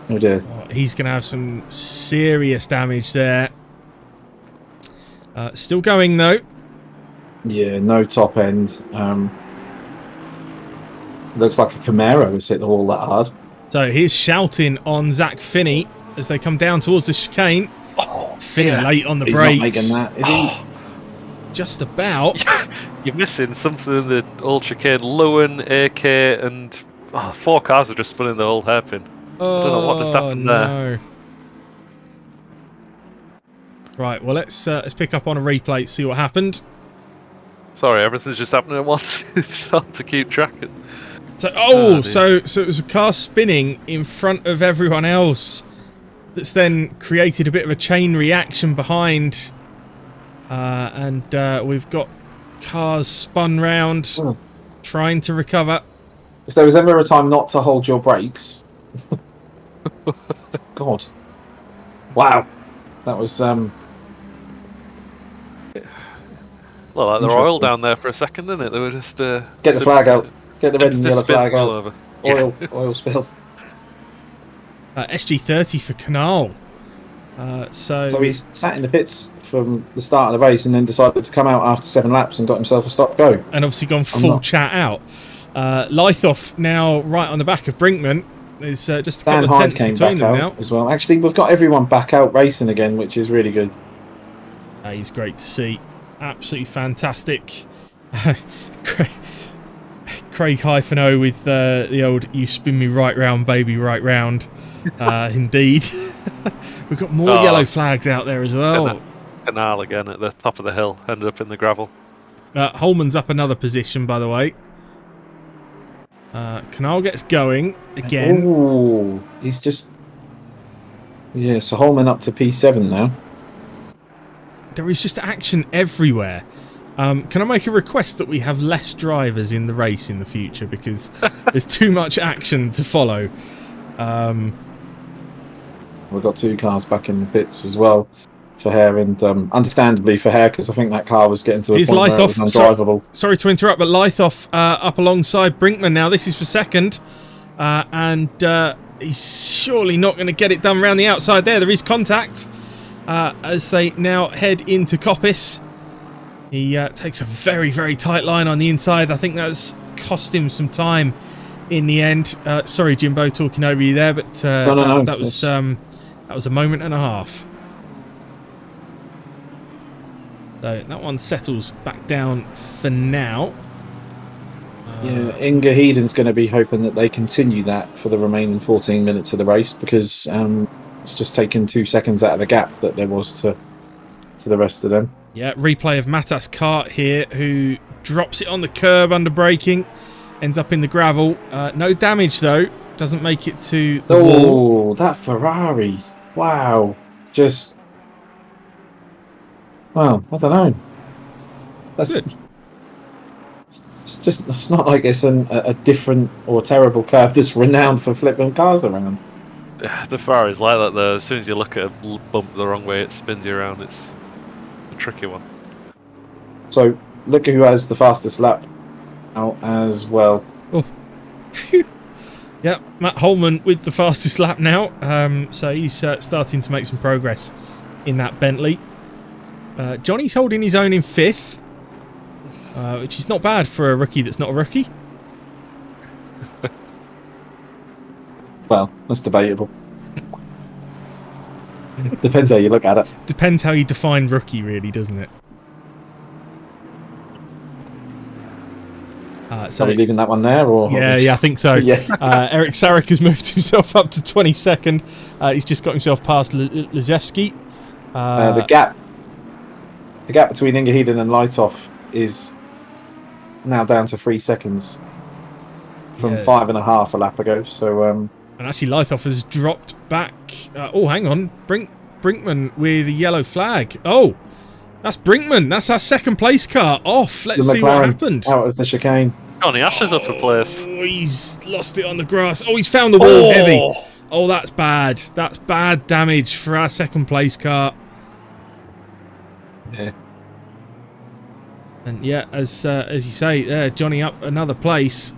Oh dear. He's going to have some serious damage there. Still going though. Yeah, no top end. Looks like a Camaro has hit the wall that hard. So here's shouting on Zach Finney as they come down towards the chicane. Finney late on the brakes. Not making that, is he? Just about. You're missing something in the old chicane. Lewin, AK, and 4 cars have just spun in the whole hairpin. I don't know what just happened there. Right, well let's pick up on a replay, see what happened. Sorry, everything's just happening at once. It's hard to keep track of. So, so it was a car spinning in front of everyone else. That's then created a bit of a chain reaction behind, and we've got cars spun round, trying to recover. If there was ever a time not to hold your brakes, God. Wow. That was Well, like the oil interesting. down there for a second, didn't it? They were just Get the flag out. Get the red and yellow flag all out. over. Oil spill. SG30 for Canal. So he's sat in the pits from the start of the race and then decided to come out after 7 laps and got himself a stop-go. And obviously gone full chat out. Lythoff now right on the back of Brinkman. There's just a couple of tenths between them now. As well. Actually, we've got everyone back out racing again, which is really good. He's great to see. Absolutely fantastic. Craig -O with the old "you spin me right round, baby, right round." Indeed. We've got more yellow flags out there as well. Canal again at the top of the hill, ended up in the gravel. Holman's up another position, by the way. Canal gets going again. Oh, he's just... Yeah, so Holman up to P7 now. There is just action everywhere. Can I make a request that we have less drivers in the race in the future, because there's too much action to follow. We've got 2 cars back in the pits as well for Hare, and understandably for Hare, because I think that car was getting to a point where it was undrivable. Sorry to interrupt, but Lythoff up alongside Brinkman now. This is for second, and he's surely not going to get it done around the outside there. There is contact as they now head into Coppice. He takes a very, very tight line on the inside. I think that's cost him some time in the end. Sorry, Jimbo, talking over you there, but No. That was a moment and a half. So that one settles back down for now. Yeah, Inga Heden's going to be hoping that they continue that for the remaining 14 minutes of the race, because it's just taken 2 seconds out of the gap that there was to the rest of them. Yeah, replay of Matas Kart here, who drops it on the curb under braking, ends up in the gravel. No damage though, doesn't make it to the wall. Oh, that Ferrari! Wow, just well, I don't know. That's Good. it's not like it's a different or terrible curve that's renowned for flipping cars around. The Ferrari's like that though. As soon as you look at a bump the wrong way, it spins you around. It's a tricky one. So look at who has the fastest lap now as well. Oh, phew. Yeah, Matt Holman with the fastest lap now. So he's starting to make some progress in that Bentley. Johnny's holding his own in 5th, which is not bad for a rookie that's not a rookie. Well, that's debatable. Depends how you look at it. Depends how you define rookie, really, doesn't it? So are we leaving that one there, or yeah, I think so. Yeah. Eric Sarek has moved himself up to 22nd. He's just got himself past Lizevsky. The gap between Inga Heden and Lythoff is now down to 3 seconds from 5.5 a lap ago. So and actually Lythoff has dropped back. Oh, hang on, Brinkman with a yellow flag. Oh, that's Brinkman. That's our second place car off. Let's see what happened. Out of the chicane. Johnny Asher's up for place. Oh, he's lost it on the grass. Oh, he's found the wall heavy. Oh, that's bad. That's bad damage for our second place car. Yeah. And yeah, as you say, there, Johnny up another place.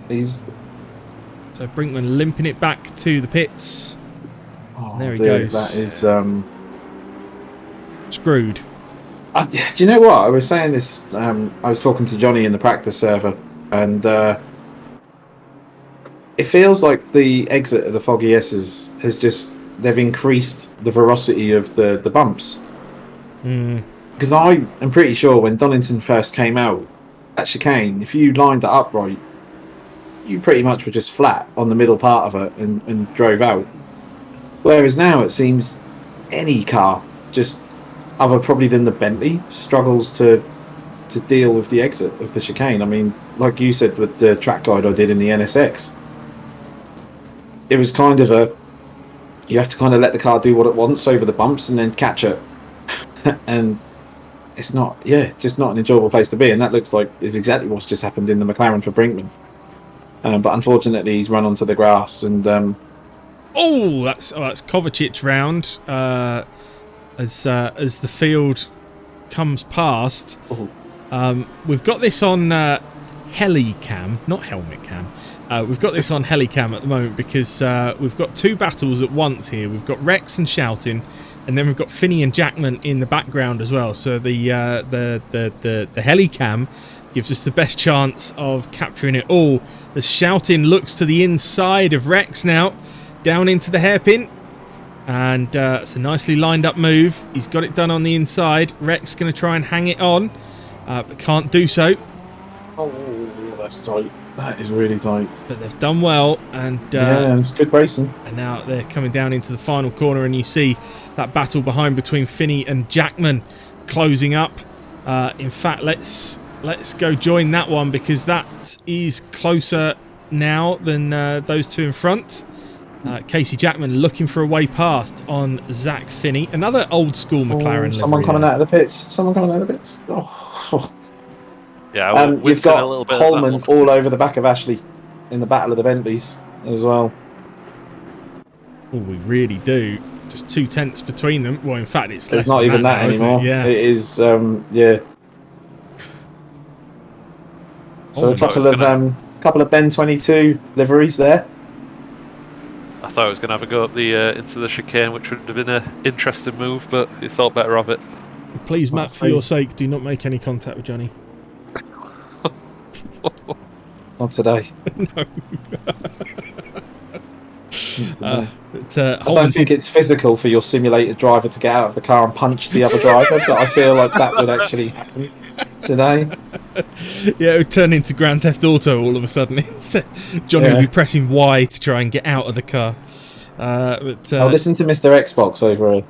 So Brinkman limping it back to the pits. Oh, there he goes. That is screwed. Do you know what? I was saying this. I was talking to Johnny in the practice server, and it feels like the exit of the Foggy S's they've increased the ferocity of the bumps. Because I am pretty sure when Donington first came out, that chicane, if you lined it up right, you pretty much were just flat on the middle part of it and drove out. Whereas now it seems any car, just other probably than the Bentley, struggles to deal with the exit of the chicane. I mean, like you said with the track guide I did in the NSX, it was kind of you have to kind of let the car do what it wants over the bumps and then catch it. And it's not, just not an enjoyable place to be. And that looks like is exactly what's just happened in the McLaren for Brinkman. But unfortunately, he's run onto the grass, and Oh, that's Kovacic round as the field comes past. We've got this on heli cam, not helmet cam. We've got this on heli cam at the moment because we've got two battles at once here. We've got Rex and Shouting, and then we've got Finney and Jackman in the background as well. So the heli cam gives us the best chance of capturing it all. As Shouting looks to the inside of Rex now, down into the hairpin. And it's a nicely lined up move. He's got it done on the inside. Rex going to try and hang it on, but can't do so. Oh, that's tight. That is really tight. But they've done well, and yeah, it's good racing. And now they're coming down into the final corner, and you see that battle behind between Finney and Jackman closing up. In fact, let's go join that one because that is closer now than those two in front. Casey Jackman looking for a way past on Zach Finney. Another old school McLaren. Someone coming out of the pits. Oh. Yeah, we've got Holman all over the back of Ashley in the battle of the Bentleys as well. Oh, we really do. Just 2 tenths between them. Well, in fact, it's there's not even that anymore. Yeah, it is. Yeah. So a couple of Ben 22 liveries there. I thought I was going to have a go up the into the chicane, which would have been an interesting move, but he thought better of it. Please, Matt, for your sake, do not make any contact with Johnny. Not today. No. I don't think it's physical for your simulated driver to get out of the car and punch the other driver, but I feel like that would actually happen today. Yeah, it would turn into Grand Theft Auto all of a sudden. Johnny would be pressing Y to try and get out of the car. Listen to Mr. Xbox over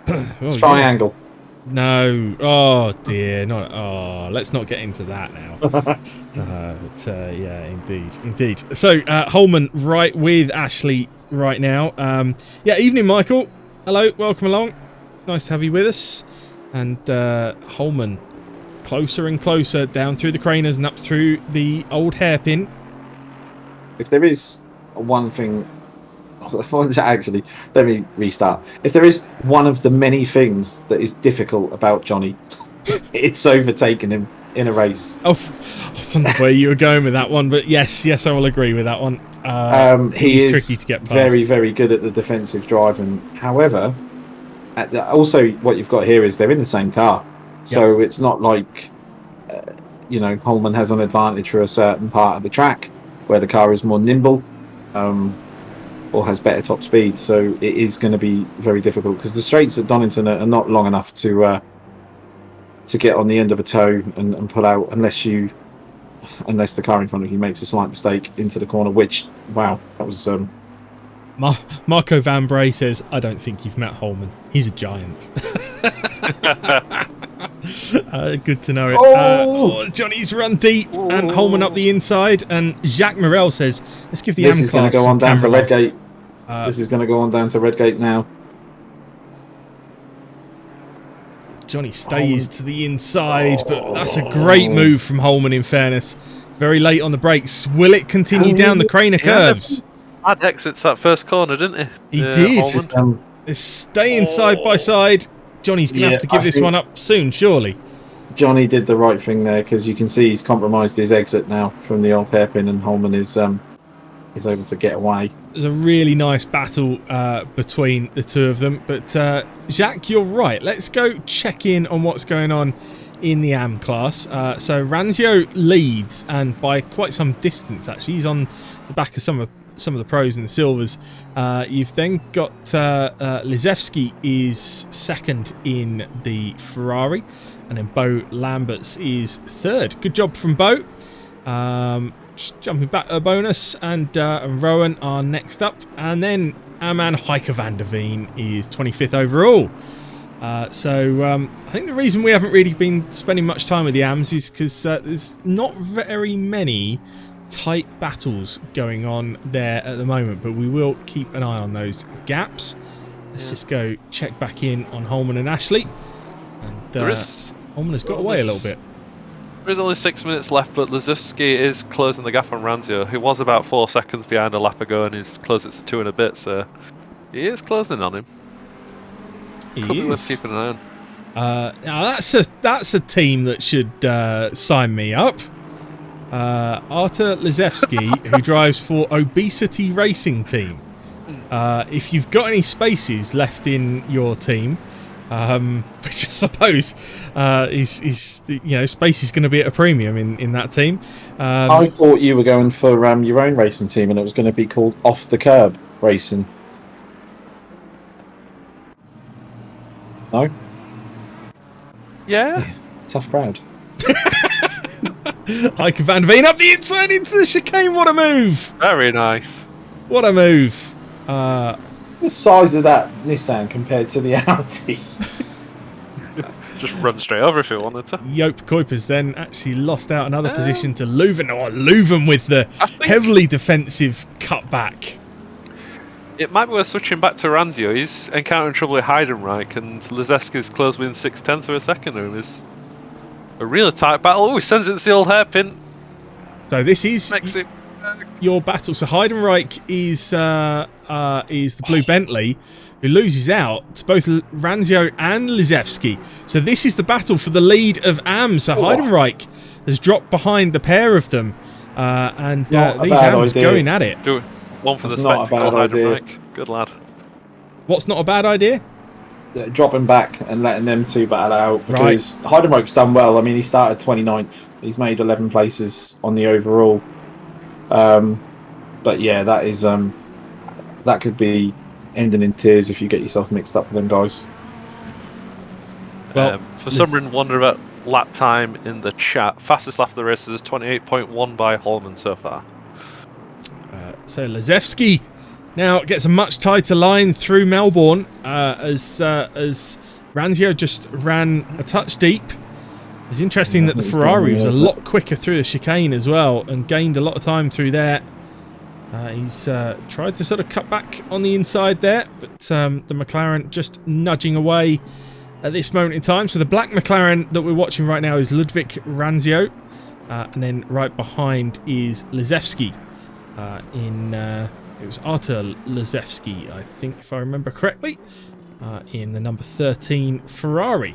a triangle. Yeah. No. Oh dear. Let's not get into that now. Yeah, indeed. So Holman right with Ashley right now. Evening, Michael. Hello, welcome along. Nice to have you with us. And Holman closer and closer down through the craners and up through the old hairpin. If there is one thing. Actually, let me restart. If there is one of the many things that is difficult about Johnny, it's overtaking him in a race. I wonder where you were going with that one, but yes, I will agree with that one. He is tricky to get past. Very, very good at the defensive driving. However, also what you've got here is they're in the same car, so it's not like Holman has an advantage for a certain part of the track where the car is more nimble. Or has better top speed, so it is going to be very difficult because the straights at Donington are not long enough to get on the end of a toe and pull out unless the car in front of you makes a slight mistake into the corner. Which that was. Marco Van Bray says, "I don't think you've met Holman. He's a giant." Good to know it. Johnny's run deep and Holman up the inside, and Jacques Morel says, "Let's give the M class." This is going to go on down to Redgate. This is going to go on down to Redgate now. Johnny stays to the inside, but that's a great move from Holman, in fairness. Very late on the brakes. Will it continue down the Craner curves? Bad exits that first corner, didn't he? He did. They're staying side by side. Johnny's going to have to give this one up soon, surely. Johnny did the right thing there because you can see he's compromised his exit now from the old hairpin, and Holman is able to get away. There's a really nice battle between the two of them. But Jacques, you're right. Let's go check in on what's going on in the AM class. So Ranzio leads, and by quite some distance actually. He's on the back of some of the pros in the silvers. You've then got Lizevsky is second in the Ferrari, and then Bo Lamberts is third. Good job from Bo. Just jumping back a bonus, and Rowan are next up, and then our man Heike van der Veen is 25th overall. So I think the reason we haven't really been spending much time with the AMs is because there's not very many tight battles going on there at the moment, but we will keep an eye on those gaps. Let's just go check back in on Holman and Ashley, and Holman has got away a little bit. There is only 6 minutes left, but Lazowski is closing the gap on Ranzio, who was about 4 seconds behind a lap ago, and he's closed it to 2 and a bit, so he is closing on him. Could be worth keeping an eye on. Now that's a team that should sign me up. Artur Lazewski, who drives for Obesity Racing Team. If you've got any spaces left in your team, which I suppose space is going to be at a premium in that team. I thought you were going for your own racing team, and it was going to be called Off the Curb Racing. No? Yeah. Tough crowd. Heike van der Veen up the inside into the chicane. What a move! Very nice. What a move! The size of that Nissan compared to the Audi. Just run straight over if it wanted to. Joop Kuipers then actually lost out another position to Leuven. Or Leuven with the heavily defensive cutback. It might be worth switching back to Ranzio. He's encountering trouble with Heidenreich, and Lazewski's close within 6/10 of a second. And it's a really tight battle. Oh, he sends it to the old hairpin. So this is Makes it your battle. So Heidenreich is the blue Bentley, who loses out to both Ranzio and Lazewski. So this is the battle for the lead of AM. So Heidenreich has dropped behind the pair of them, and these AMs going at it. Do it. One for That's the not a spectacle, bad idea. Heidenreich. Good lad. What's not a bad idea? Dropping back and letting them two battle out, because Heidenreich's done well. I mean, he started 29th. He's made 11 places on the overall. But yeah, that is that could be ending in tears if you get yourself mixed up with them guys. Well, for some reason, wonder about lap time in the chat. Fastest lap of the race is 28.1 by Holman so far. So Lazewski now gets a much tighter line through Melbourne as Ranzio just ran a touch deep. It's interesting that the Ferrari was a lot quicker through the chicane as well and gained a lot of time through there. He's tried to sort of cut back on the inside there, but the McLaren just nudging away at this moment in time. So the black McLaren that we're watching right now is Ludwig Ranzio, and then right behind is Lazewski. It was Artur Lazewski, I think, if I remember correctly, in the number 13 Ferrari.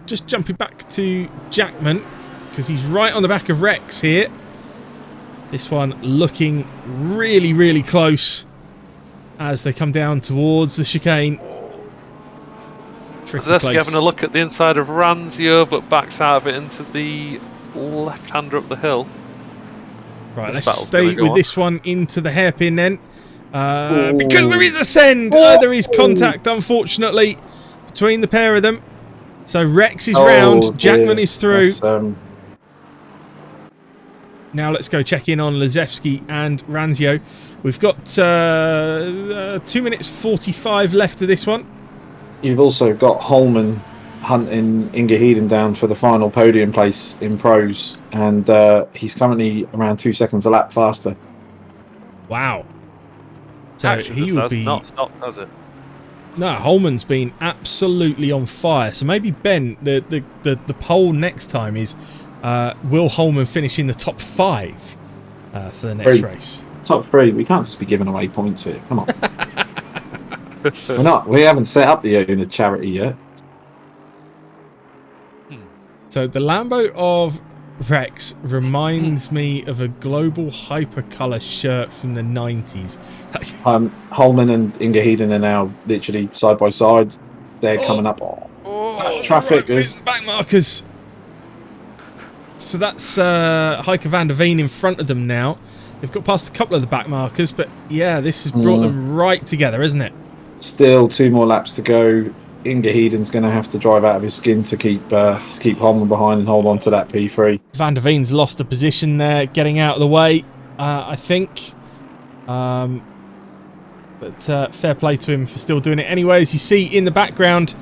Just jumping back to Jackman, because he's right on the back of Rex here. This one looking really, really close as they come down towards the chicane. Lazewski having a look at the inside of Ranzio, but backs out of it into the left-hander up the hill. Right, let's stay with this one into the hairpin then. Because there is a send! There is contact, unfortunately, between the pair of them. So Rex is round, Jackman is through. Now let's go check in on Lazewski and Ranzio. We've got 2 minutes 45 left of this one. You've also got Holman hunting Inge Heiden down for the final podium place in pros, and he's currently around 2 seconds a lap faster. Wow. So actually, he would be not stopped, does it? No, Holman's been absolutely on fire. So maybe Ben, the poll next time is will Holman finish in the top 5 for the next race? Top 3. We can't just be giving away points here. Come on. We haven't set up the oNiD charity yet. So the Lambo of Rex reminds me of a global hypercolour shirt from the 90s. Holman and Inge Heiden are now literally side by side. They're coming up. Traffic is back markers. So that's Heike van der Veen in front of them now. They've got past a couple of the back markers, but yeah, this has brought them right together, isn't it? Still 2 more laps to go. Inge Heiden's going to have to drive out of his skin to keep Holman behind and hold on to that P3. Van der Veen's lost a position there, getting out of the way, I think. But fair play to him for still doing it anyway. As you see in the background,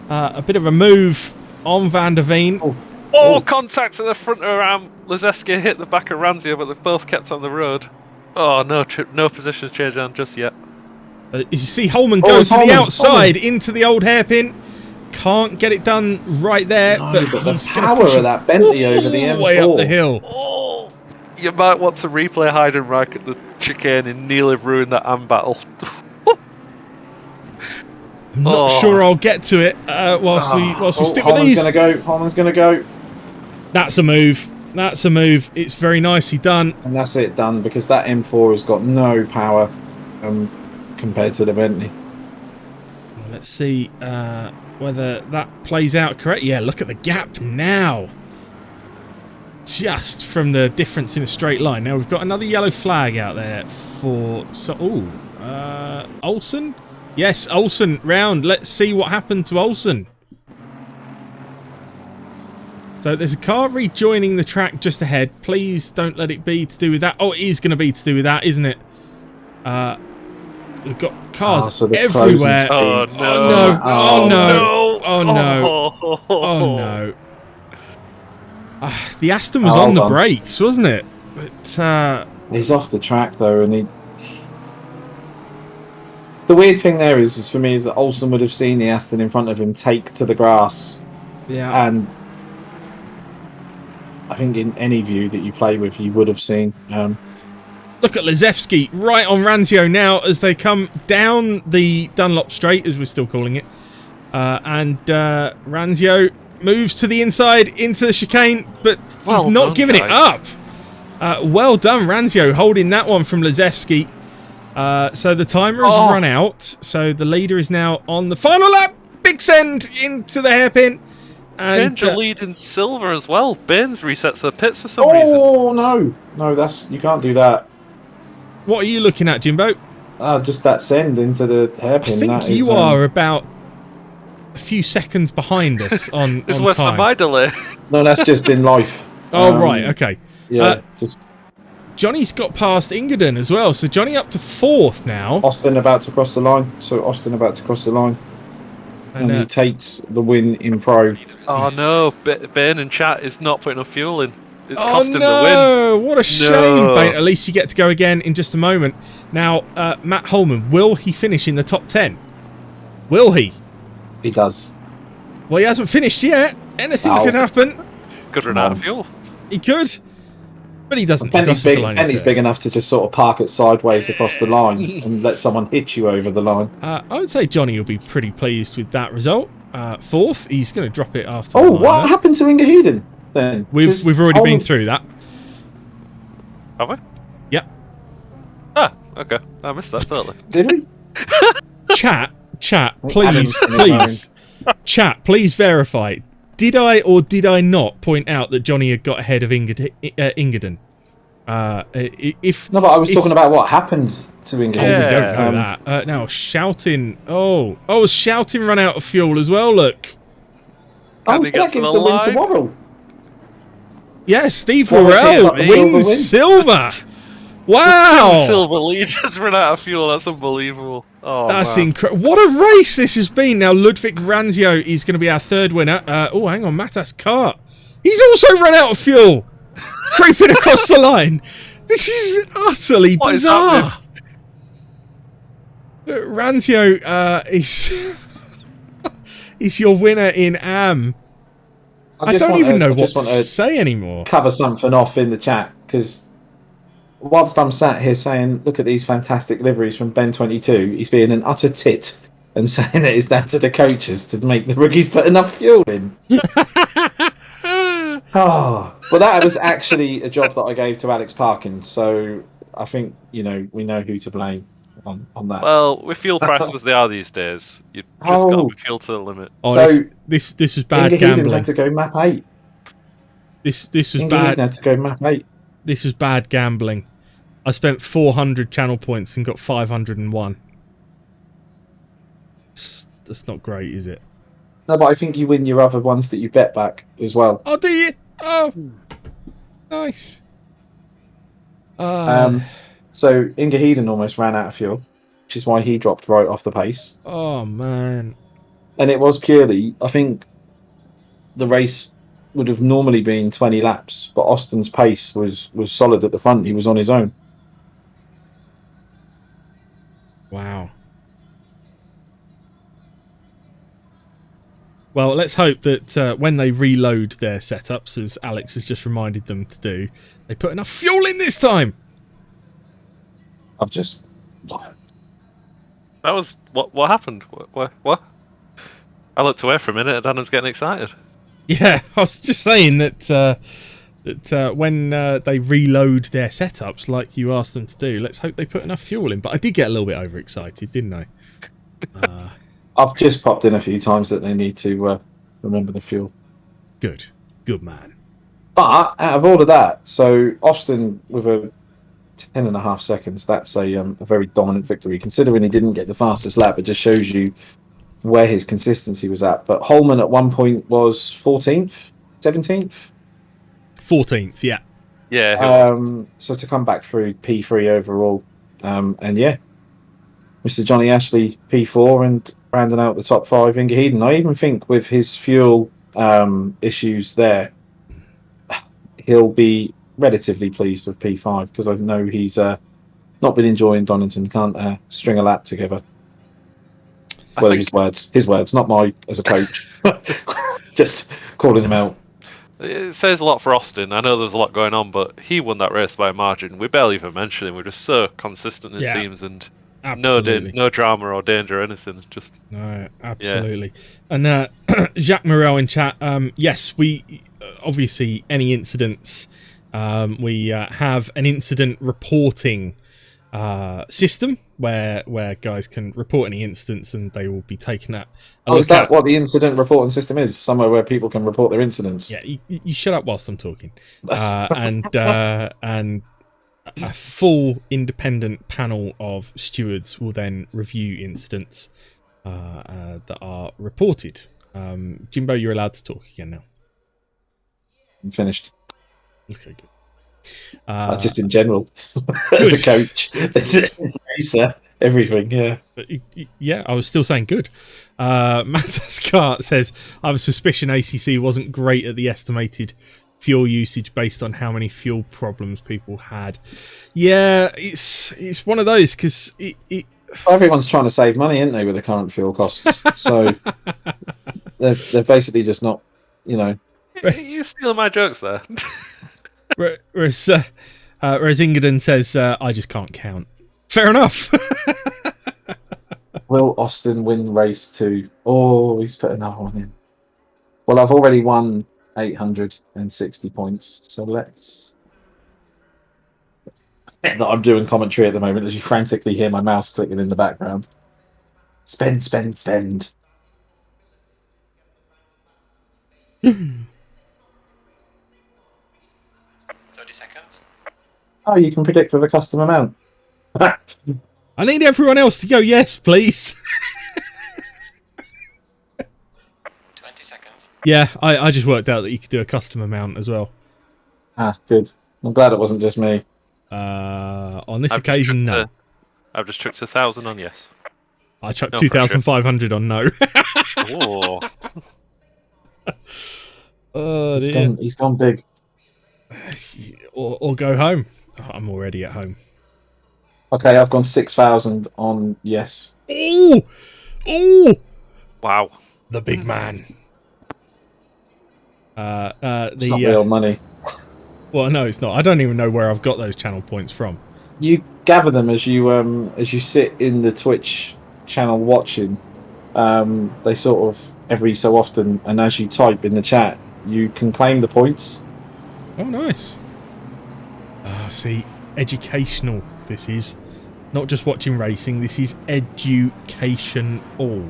a bit of a move on Van der Veen. Contact at the front of Lazewski hit the back of Ranzio, but they've both kept on the road. Oh, no position change on just yet. As you see, Holman goes to the outside into the old hairpin. can't get it done right there, No, but but the he's gonna power push of that Bentley over the all M4. the way up the hill. Oh, you might want to replay hide and rack at the chicane and nearly ruin that AM battle. I'm not sure I'll get to it whilst we stick with these. Holman's gonna go. That's a move. That's a move. It's very nicely done. And that's it done, because that M4 has got no power compared to the Bentley. Let's see whether that plays out correct. Yeah, look at the gap now. Just from the difference in a straight line. Now we've got another yellow flag out there for... Olsen? Yes, Olsen round. Let's see what happened to Olsen. So there's a car rejoining the track just ahead. Please don't let it be to do with that. Oh, it is going to be to do with that, isn't it? We've got cars everywhere. Oh no! Oh no! Oh no! Oh no! The Aston was on the brakes, wasn't it? But he's off the track though, and the weird thing there is for me is that Olsen would have seen the Aston in front of him take to the grass. Yeah. And I think in any view that you play with, you would have seen. Look at Lazewski right on Ranzio now as they come down the Dunlop Straight, as we're still calling it. And Ranzio moves to the inside into the chicane, but he's not giving it up. Well done, Ranzio, holding that one from Lazewski. So the timer has run out. So the leader is now on the final lap. Big send into the hairpin. And Baines lead in silver as well. Baines resets the pits for some reason. Oh no, you can't do that. What are you looking at, Jimbo? Just that send into the hairpin. I think you are about a few seconds behind us on It's worse than my delay. No, that's just in life. Oh right, okay. Yeah, Johnny's got past Ingerden as well, so Johnny up to 4th now. Austin about to cross the line. And he takes the win in pro. Oh no, Bain and chat is not putting enough fuel in. It's the costing win. No, what a shame, Bain. At least you get to go again in just a moment. Now, Matt Holman, will he finish in the top 10? Will he? He does. Well, he hasn't finished yet. Anything could happen. Could run out of fuel. He could. But he doesn't. Bentley's big enough to just sort of park it sideways across the line and let someone hit you over the line. I would say Johnny will be pretty pleased with that result. 4th, he's going to drop it after. Oh, what happened to Inga Heeden then? We've already been through that. Have we? Yep. Ah, okay. I missed that totally. Did we? Chat, please. Chat, please verify. Did I or did I not point out that Johnny had got ahead of Ingerden? No, but I was talking about what happened to Ingerden. Oh, we don't know that. Now, shouting. Shouting run out of fuel as well, look. So that gives the win to Worrell. Yeah, Steve Worrell wins silver. Wow! Silver lead has run out of fuel. That's unbelievable. Oh, that's incredible. What a race this has been. Now, Ludwig Ranzio is going to be our 3rd winner. Hang on. Matas Kart. He's also run out of fuel. Creeping across the line. This is utterly bizarre. Ranzio is your winner in AM. I don't even know what to say anymore. Cover something off in the chat, because whilst I'm sat here saying, look at these fantastic liveries from Ben 22, he's being an utter tit and saying that it's down to the coaches to make the rookies put enough fuel in. But that was actually a job that I gave to Alex Parkin, so I think, we know who to blame on that. Well, with fuel prices as they are these days, you've just got to be fuel to the limit. This was bad gambling. Had to go map 8. This was bad. Had to go map 8. This was bad gambling. I spent 400 channel points and got 501. That's not great, is it? No, but I think you win your other ones that you bet back as well. Oh, do you? Oh, nice. So Inga Heeden almost ran out of fuel, which is why he dropped right off the pace. Oh, man. And it was purely, I think, the race would have normally been 20 laps, but Austin's pace was solid at the front. He was on his own. Wow. Well, let's hope that when they reload their setups, as Alex has just reminded them to do, they put enough fuel in this time. I've just. That was what happened. What? I looked away for a minute, and Dan was getting excited. Yeah, I was just saying that when they reload their setups, like you asked them to do, let's hope they put enough fuel in. But I did get a little bit overexcited, didn't I? I've just popped in a few times that they need to remember the fuel. Good man. But out of all of that, so Austin with a 10.5 seconds, that's a very dominant victory. Considering he didn't get the fastest lap, it just shows you where his consistency was at. But Holman at one point was 14th, 17th? 14th, yeah. Yeah. So to come back through P3 overall, and yeah, Mr. Johnny Ashley P4 and rounding out the top 5 Inga Heeden. I even think with his fuel issues there, he'll be relatively pleased with P5 because I know he's not been enjoying Donington. Can't string a lap together. Well, his words, not mine as a coach. Just calling him out. It says a lot for Austin. I know there's a lot going on, but he won that race by a margin. We barely even mention him. We're just so consistent, it seems, and no drama or danger or anything. Just no, absolutely. Yeah. And Jacques Morel in chat. Yes, we obviously any incidents. We have an incident reporting system where guys can report any incidents and they will be taken at. Is that what the incident reporting system is? Somewhere where people can report their incidents? Yeah, you shut up whilst I'm talking. And a full independent panel of stewards will then review incidents that are reported. Jimbo, you're allowed to talk again now. I'm finished. Okay, good. Just in general, as a coach, as a racer, everything, yeah. Yeah, I was still saying good. Matascart says, I have a suspicion ACC wasn't great at the estimated fuel usage based on how many fuel problems people had. Yeah, it's one of those because everyone's trying to save money, aren't they, with the current fuel costs? So they're basically just not, You stealing my jokes there. Whereas Ingadon says, I just can't count. Fair enough. Will Austin win race 2? Oh, he's put another one in. Well, I've already won 860 points, so let's... I'm doing commentary at the moment as you frantically hear my mouse clicking in the background. Spend. 30 seconds. Oh, you can predict with a custom amount. I need everyone else to go yes, please. 20 seconds. Yeah, I just worked out that you could do a custom amount as well. Ah, good. I'm glad it wasn't just me. On this occasion, no. I've just chucked 1,000 on yes. I chucked 2,500 on no. Oh. He's gone big. Or go home. Oh, I'm already at home. Okay, I've gone 6,000 on yes. Oh! Wow. The big man. It's not real money. Well, no, it's not. I don't even know where I've got those channel points from. You gather them as you sit in the Twitch channel watching. They sort of every so often, and as you type in the chat, you can claim the points. Oh, nice. See, educational. This is not just watching racing. This is education all.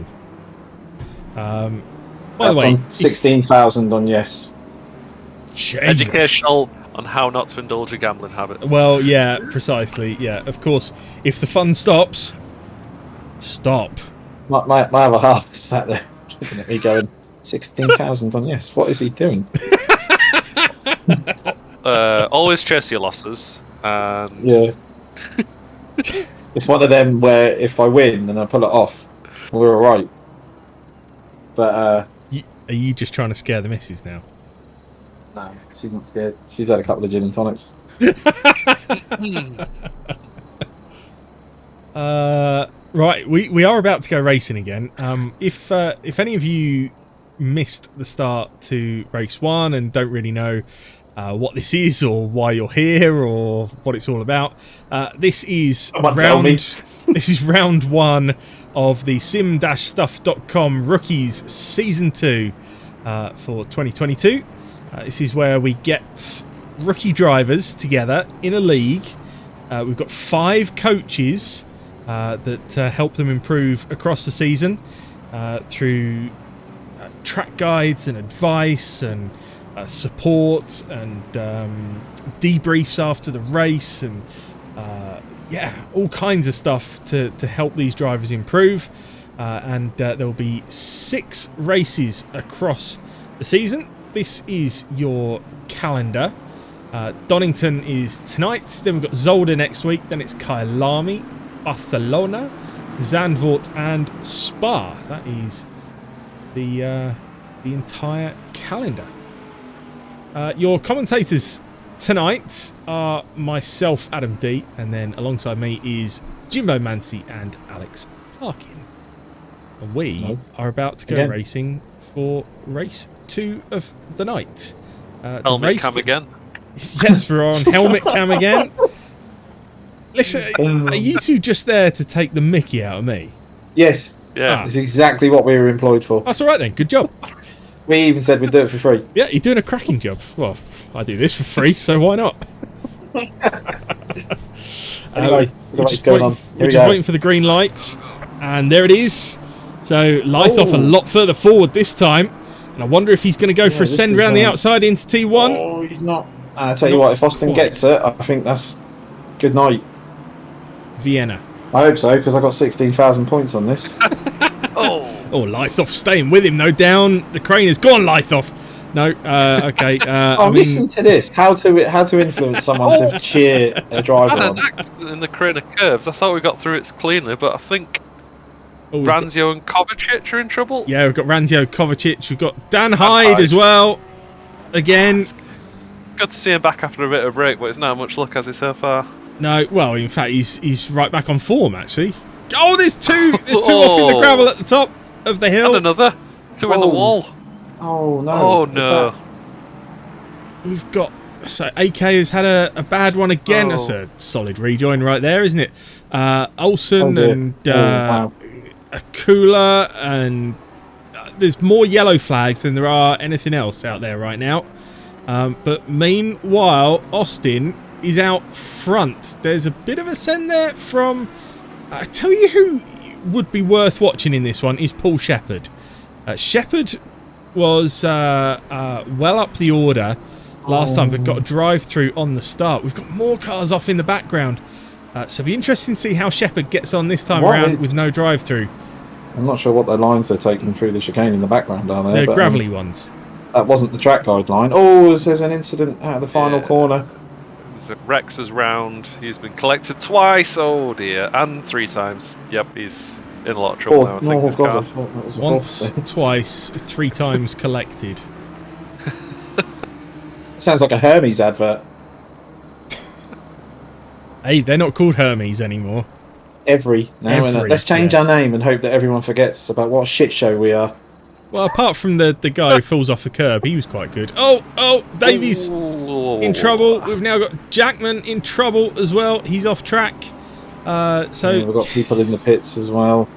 By the way, 16,000 on yes. Jesus. Educational on how not to indulge a gambling habit. Well, yeah, precisely. Yeah, of course. If the fun stops, stop. My other half is sat there looking at me going, 16,000 on yes. What is he doing? Always chase your losses. And... Yeah. It's one of them where if I win and I pull it off, we're all right. But are you just trying to scare the missus now? No, she's not scared. She's had a couple of gin and tonics. Right, we are about to go racing again. If any of you missed the start to race 1 and don't really know what this is or why you're here or what it's all about, this is round 1 of the sim-stuff.com Rookies Season 2 for 2022. This is where we get rookie drivers together in a league. We've got 5 coaches that help them improve across the season through track guides and advice and support and debriefs after the race and all kinds of stuff to help these drivers improve. And there will be 6 races across the season. This is your calendar. Donington is tonight, then we've got Zolder next week, then it's Kyalami, Barcelona, Zandvoort and Spa. That is the entire calendar. Your commentators tonight are myself, Adam D, and then alongside me is Jimbo Mancy and Alex Harkin. And we are about to go racing for race 2 of the night. Helmet cam again. Yes, we're on helmet cam again. Listen, are you two just there to take the mickey out of me? Yes. Yeah. It's exactly what we were employed for. That's all right then. Good job. We even said we'd do it for free. Yeah, you're doing a cracking job. Well, I do this for free, so why not? Anyway, what's going on? We're just waiting for the green light, and there it is. So Lythoff a lot further forward this time, and I wonder if he's going to go for a send round the outside into T1. Oh, he's not. I tell you what, if Austin gets it, I think that's good night. Vienna. I hope so, because I got 16,000 points on this. Oh, Lythoff staying with him, no down. The crane is gone, Lythoff. No, okay. Listen to this. How to influence someone to cheer a driver I had on. an accident in the crane of curves. I thought we got through it cleanly, but I think Ranzio and Kovacic are in trouble. Yeah, we've got Ranzio, Kovacic. We've got Dan Hyde as well. Again. Good to see him back after a bit of a break, but it's not much luck, has he, so far? No, well, in fact, he's right back on form, actually. Oh, there's two off in the gravel at the top of the hill. And another. 2 in the wall. Oh, no. Oh, no. We've got... So, AK has had a bad one again. That's a solid rejoin right there, isn't it? Olsen and Akula, and there's more yellow flags than there are anything else out there right now. But meanwhile, Austin is out front. There's a bit of a send there from... I tell you who would be worth watching in this one is Paul Shepard. Shepard was well up the order last time, but got a drive-through on the start. We've got more cars off in the background. So it'll be interesting to see how Shepard gets on this time around with no drive-through. I'm not sure what the lines they're taking through the chicane in the background down there. They're gravelly ones. That wasn't the track guide line. Oh, there's an incident out of the final corner. Rex is round. He's been collected twice. Oh dear, and 3 times. Yep, he's in a lot of trouble now. I think this car. That was a Once, twice, 3 times collected. Sounds like a Hermes advert. Hey, they're not called Hermes anymore. Let's change our name and hope that everyone forgets about what a shit show we are. Well, apart from the guy who falls off the curb, he was quite good. Oh, Davies in trouble. We've now got Jackman in trouble as well. He's off track. So we've got people in the pits as well.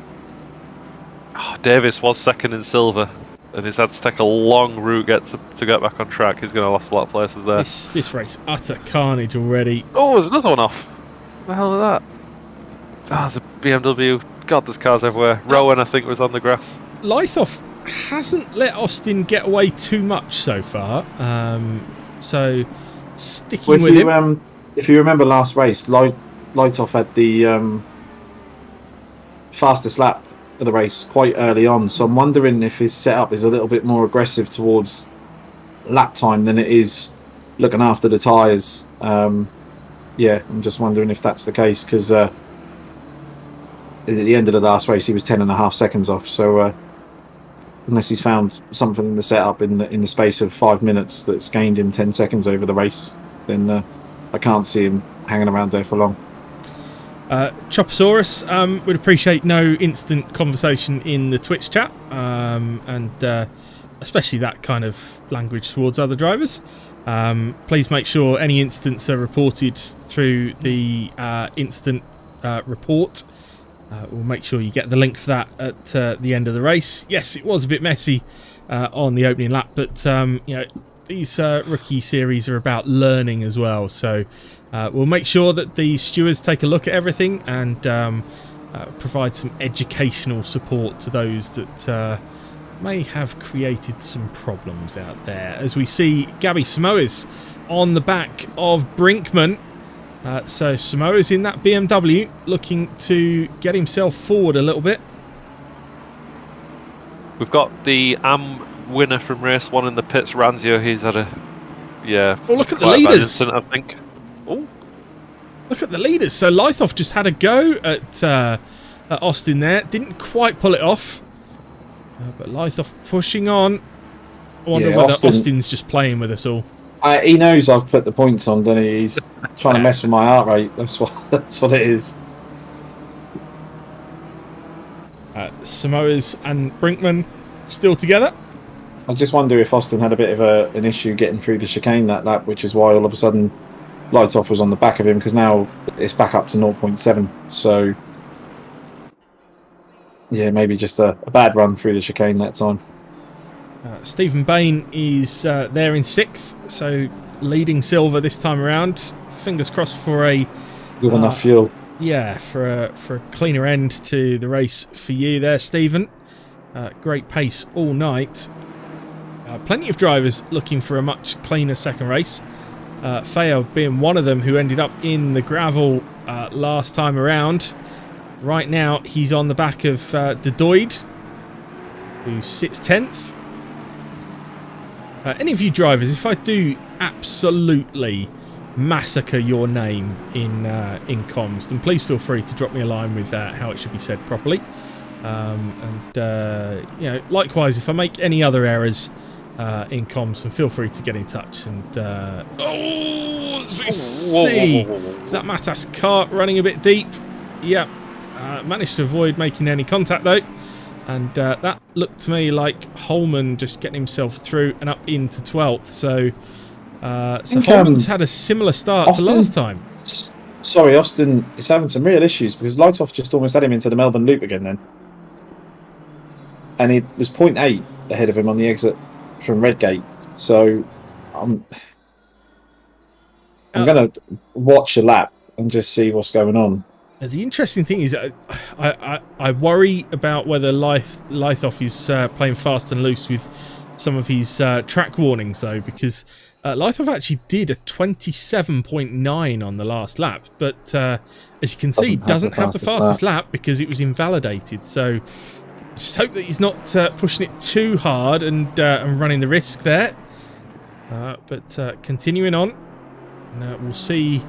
Davis was second in silver, and he's had to take a long route to get back on track. He's going to lost a lot of places there. This race, utter carnage already. Oh, there's another one off. What the hell is that? There's a BMW. God, there's cars everywhere. Rowan, I think, was on the grass. Lythoff hasn't let Austin get away too much so far. So sticking with him. If you remember last race, Lythoff had the fastest lap of the race quite early on. So I'm wondering if his setup is a little bit more aggressive towards lap time than it is looking after the tyres. I'm just wondering if that's the case, because at the end of the last race he was 10.5 seconds off. So unless he's found something in the setup in the space of 5 minutes that's gained him 10 seconds over the race, then I can't see him hanging around there for long. Choppersaurus would appreciate no instant conversation in the Twitch chat, and especially that kind of language towards other drivers. Please make sure any incidents are reported through the incident report. We'll make sure you get the link for that at the end of the race. Yes, it was a bit messy on the opening lap, but you know, these rookie series are about learning as well. So we'll make sure that the stewards take a look at everything and provide some educational support to those that may have created some problems out there. As we see Gabby Samoa's on the back of Brinkman. So Samoa's in that BMW looking to get himself forward a little bit. We've got the AM winner from race 1 in the pits, Ranzio. He's had a Oh, look at the quite a bad leaders. incident, I think. Oh, Look at the leaders. So Lythoff just had a go at Austin there. Didn't quite pull it off. But Lythoff pushing on. I wonder Yeah, whether Austin's just playing with us all. He knows I've put the points on, doesn't he? He's trying to mess with my heart rate. That's what it is. Samoa's and Brinkman still together. I just wonder if Austin had a bit of an issue getting through the chicane that lap, which is why all of a sudden Lightoff was on the back of him, because now it's back up to 0.7. So, yeah, maybe just a bad run through the chicane that time. Stephen Bain is there in 6th, so leading silver this time around. Fingers crossed for a Good enough fuel. yeah, for a cleaner end to the race for you there, Stephen. Great pace all night. Plenty of drivers looking for a much cleaner second race. Feo being one of them, who ended up in the gravel last time around. Right now, he's on the back of De Doid, who sits 10th. Any of you drivers, if I do absolutely massacre your name in comms, then please feel free to drop me a line with how it should be said properly. And you know, likewise, if I make any other errors in comms, then feel free to get in touch. And as we see, is that Matas cart running a bit deep? Yep. Managed to avoid making any contact though. And that looked to me like Holman just getting himself through and up into 12th. So Holman's had a similar start Austin, to last time. Sorry, Austin is having some real issues because Lightoff just almost had him into the Melbourne Loop again then. And it was 0.8 ahead of him on the exit from Redgate. So I'm going to watch a lap and just see what's going on. The interesting thing is, I worry about whether Lythoff is playing fast and loose with some of his track warnings, though, because Lythoff actually did a 27.9 on the last lap, but as you can see, doesn't have the fastest lap because it was invalidated. So just hope that he's not pushing it too hard and running the risk there. But continuing on, we'll see.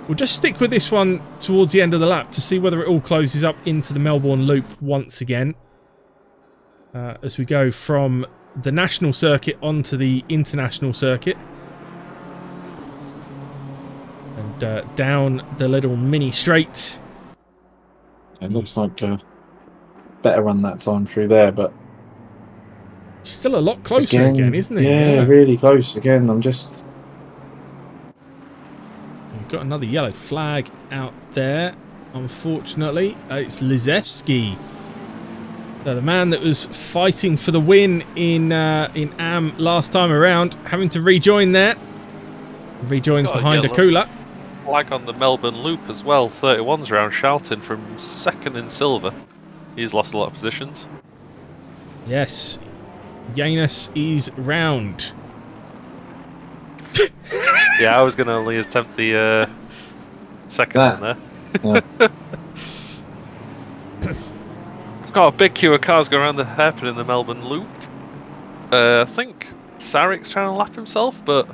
We'll just stick with this one towards the end of the lap to see whether it all closes up into the Melbourne Loop once again. As we go from the national circuit onto the international circuit. And down the little mini straight. It looks like a better run that time through there, but still a lot closer again, isn't it? Yeah, really close again. I'm just... We've got another yellow flag out there, unfortunately. It's Lizevsky. The man that was fighting for the win in AM last time around, having to rejoin there. Rejoins behind Akula. Flag on the Melbourne Loop as well. 31's round shouting from 2nd in silver. He's lost a lot of positions. Yes. Janus is round. Yeah, I was going to only attempt the second one there. Yeah. It's got a big queue of cars going around the hairpin in the Melbourne Loop. I think Sarik's trying to lap himself, but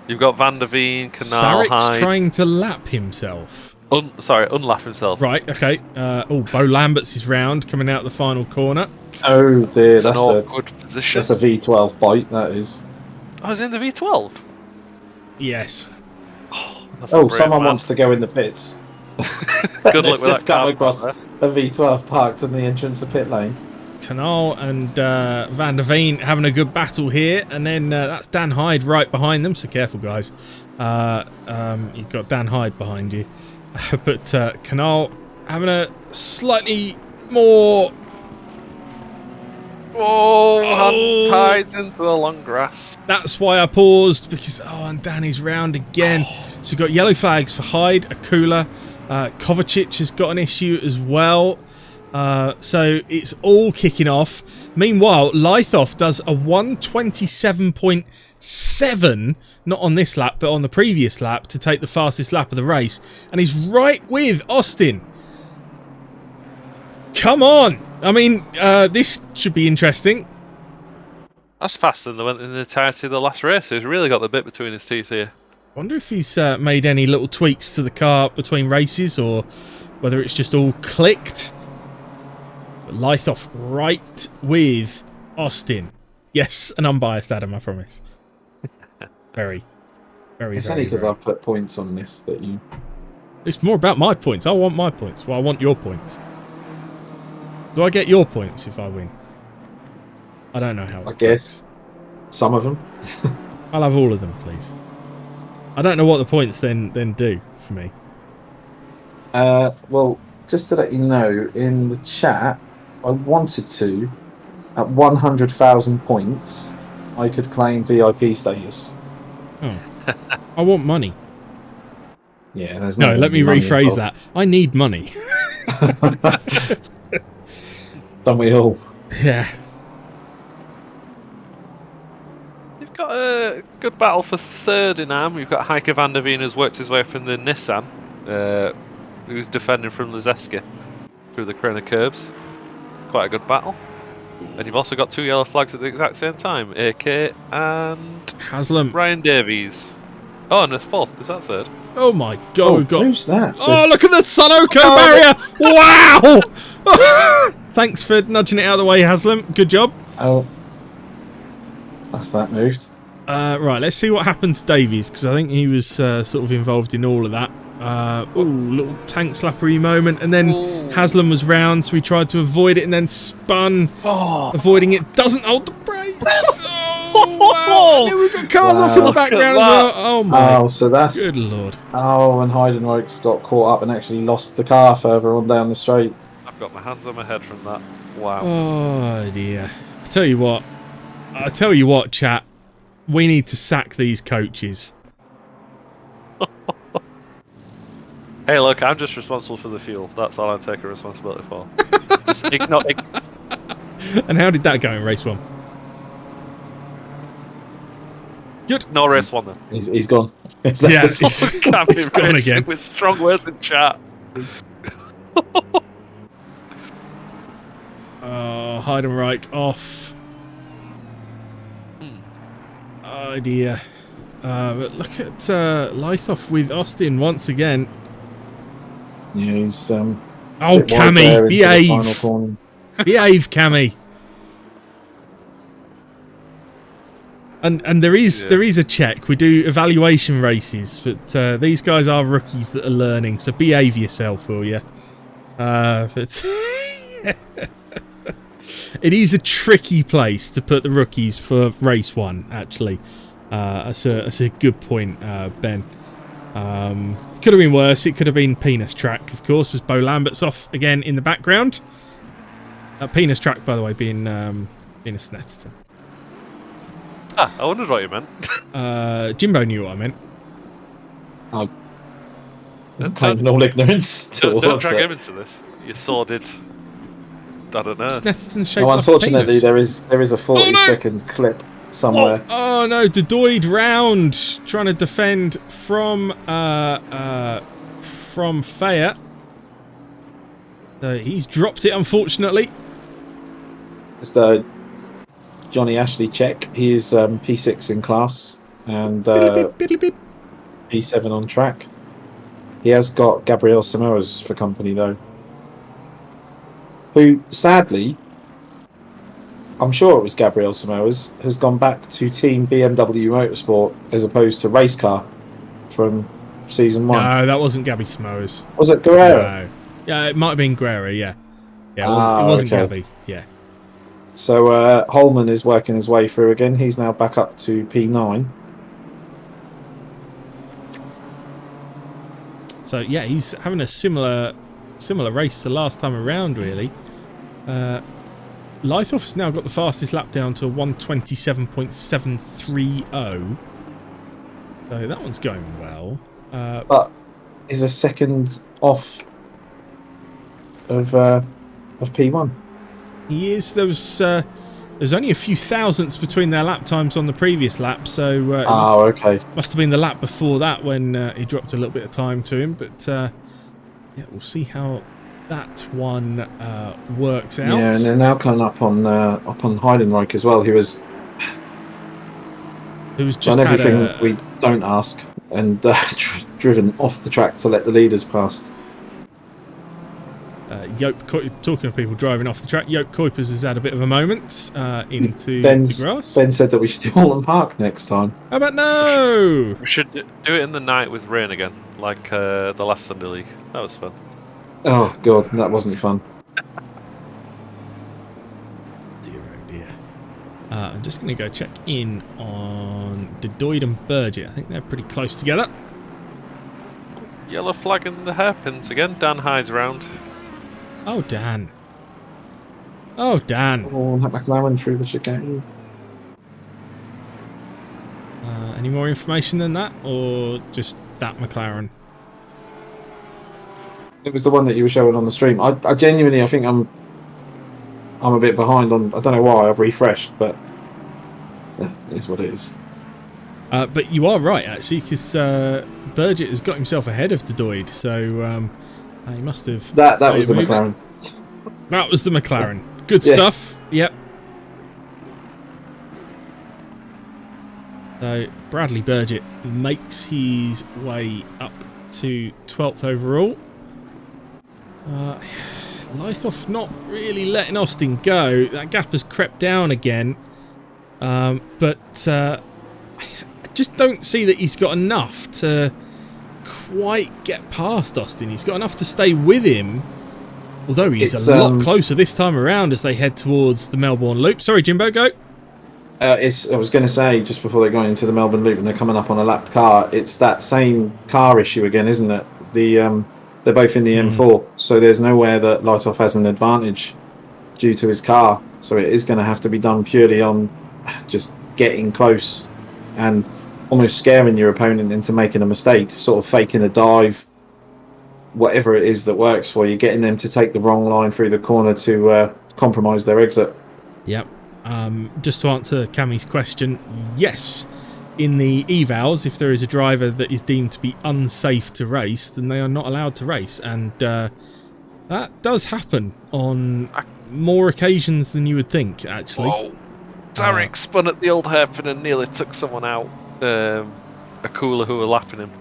you've got Van der Veen, Canal, Sarik's Hyde. trying to lap himself. Unlap himself. Right, okay. Bo Lambert's is round, coming out the final corner. Oh dear, It's an that's awkward position. a V12 bite, that is. Oh, is he in the V12? Yes. That's a Oh, brave someone man. wants to go in the pits. Good luck It's with just that car come across there. a V12 parked in the entrance of pit lane. Canal and Van der Veen having a good battle here, and then that's Dan Hyde right behind them, so careful guys. You've got Dan Hyde behind you. But Canal having a slightly more... Oh, tied into the long grass. That's why I paused, because, and Danny's round again. So you've got yellow flags for Hyde, Akula. Kovacic has got an issue as well. So it's all kicking off. Meanwhile, Lythoff does a 1:27.7, not on this lap, but on the previous lap, to take the fastest lap of the race. And he's right with Austin. Come on! I mean, this should be interesting. That's faster than they went in the entirety of the last race. He's really got the bit between his teeth here. Wonder if he's made any little tweaks to the car between races, or whether it's just all clicked. But Lythoff right with Austin. Yes, an unbiased Adam, I promise. Very, very, It's very, only because very. I've put points on this that you... It's more about my points. I want my points. Well, I want your points. Do I get your points if I win? I don't know how. I guess some of them. I'll have all of them, please. I don't know what the points then do for me. Well, just to let you know, in the chat, I wanted to, at 100,000 points, I could claim VIP status. Oh. I want money. Yeah, there's No, let me money rephrase involved. that. I need money. Don't we all? Yeah. You've got a good battle for third in Am. You've got Heike van der Veen who's worked his way from the Nissan, who's defending from Lezeski through the corner curbs. It's quite a good battle. And you've also got two yellow flags at the exact same time, AK and Haslam. Ryan Davies. Oh, and a fourth. Is that third? Oh my god, we've got... Who's that? Oh, look at the Sunoco barrier! Wow! Thanks for nudging it out of the way, Haslam. Good job. Oh, that's that moved. Right, let's see what happened to Davies, because I think he was sort of involved in all of that. Little tank slappery moment, and then Haslam was round, so he tried to avoid it and then spun. Avoiding it, doesn't hold the brakes. Oh, wow. And then we've got cars off in the background as well. Oh my So that's... good lord. Oh, and Heidenreich's got caught up and actually lost the car further on down the straight. I've got my hands on my head from that. Wow. Oh dear. I tell you what, chat. We need to sack these coaches. Hey, look, I'm just responsible for the fuel. That's all I'm taking responsibility for. Just ignore. And how did that go in race one? Good. No race one then. He's gone. He's left Yeah, us. Can't be He's gone racing again. with strong words in chat. Oh, Heidenreich off. Oh dear. But look at Lythoff with Austin once again. Yeah, he's Oh, bit wide there Cammy, into the final behave. corner. Behave, Cammy. And there is a check. We do evaluation races, but these guys are rookies that are learning, so behave yourself, will you? But it is a tricky place to put the rookies for race one, actually. That's a good point, Ben. Could have been worse. It could have been Penis Track, of course, as Bo Lambert's off again in the background. Penis Track, by the way, being a Snetterton. Ah, I wondered what you meant. Jimbo knew what I meant. Oh. Claiming all ignorance Don't towards drag it. him into this. You sordid. I don't know. Snetterton's shaped No, like unfortunately, a penis. there is a 40-second clip somewhere. Oh no, Dodoid round, trying to defend from Fayette. He's dropped it, unfortunately. Just Johnny Ashley check. He is P6 in class and Biddly bip. P7 on track. He has got Gabriel Samoas for company though, who sadly, I'm sure it was Gabriel Samoas, has gone back to Team BMW Motorsport as opposed to race car from season 1. No, that wasn't Gabby Samoas. Was it Guerrero? No. Yeah, it might have been Guerrero, yeah. Yeah, it Ah, wasn't okay. Gabby, yeah. So Holman is working his way through again. He's now back up to P9. So yeah, he's having a similar race to last time around, really. Lythoff's now got the fastest lap down to a 1:27.730. So that one's going well. But is a second off of P1. He is. There's only a few thousandths between their lap times on the previous lap, so okay. Must have been the lap before that when he dropped a little bit of time to him. But yeah, we'll see how that one works out. Yeah, and they're now coming up on Heidenreich as well. He was just done everything we don't ask and driven off the track to let the leaders past. Talking of people driving off the track, Joop Kuipers has had a bit of a moment into the grass. Ben said that we should do Holland Park next time. How about no? We should do it in the night with rain again, like the last Sunday League. That was fun. Oh god, that wasn't fun. Dear oh dear. I'm just going to go check in on De Doid and Burgett. I think they're pretty close together. Yellow flag in the hairpins again. Dan hides round. Oh, Dan. Oh, Dan. Oh, that McLaren through the chicane. Any more information than that, or just that McLaren? It was the one that you were showing on the stream. I genuinely, I think I'm a bit behind on. I don't know why. I've refreshed, but it is what it is. But you are right, actually, because Burgett has got himself ahead of De Doid, so he must have. That was the McLaren. That was the McLaren. Good Yeah. stuff. Yep. So Bradley Burgett makes his way up to 12th overall. Lythoff not really letting Austin go. That gap has crept down again. But I just don't see that he's got enough to quite get past Austin. He's got enough to stay with him. Although he's a lot closer this time around as they head towards the Melbourne Loop. Sorry, Jimbo, go. I was going to say, just before they're going into the Melbourne Loop and they're coming up on a lapped car, it's that same car issue again, isn't it? They're both in the M4, so there's nowhere that Lythoff has an advantage due to his car. So it is going to have to be done purely on just getting close and almost scaring your opponent into making a mistake, sort of faking a dive, whatever it is that works for you, getting them to take the wrong line through the corner to compromise their exit. Yep. Just to answer Cammy's question, yes. In the evals, if there is a driver that is deemed to be unsafe to race, then they are not allowed to race. And that does happen on more occasions than you would think, actually. Whoa. Tarek spun at the old hairpin and nearly took someone out. A cooler who were lapping him.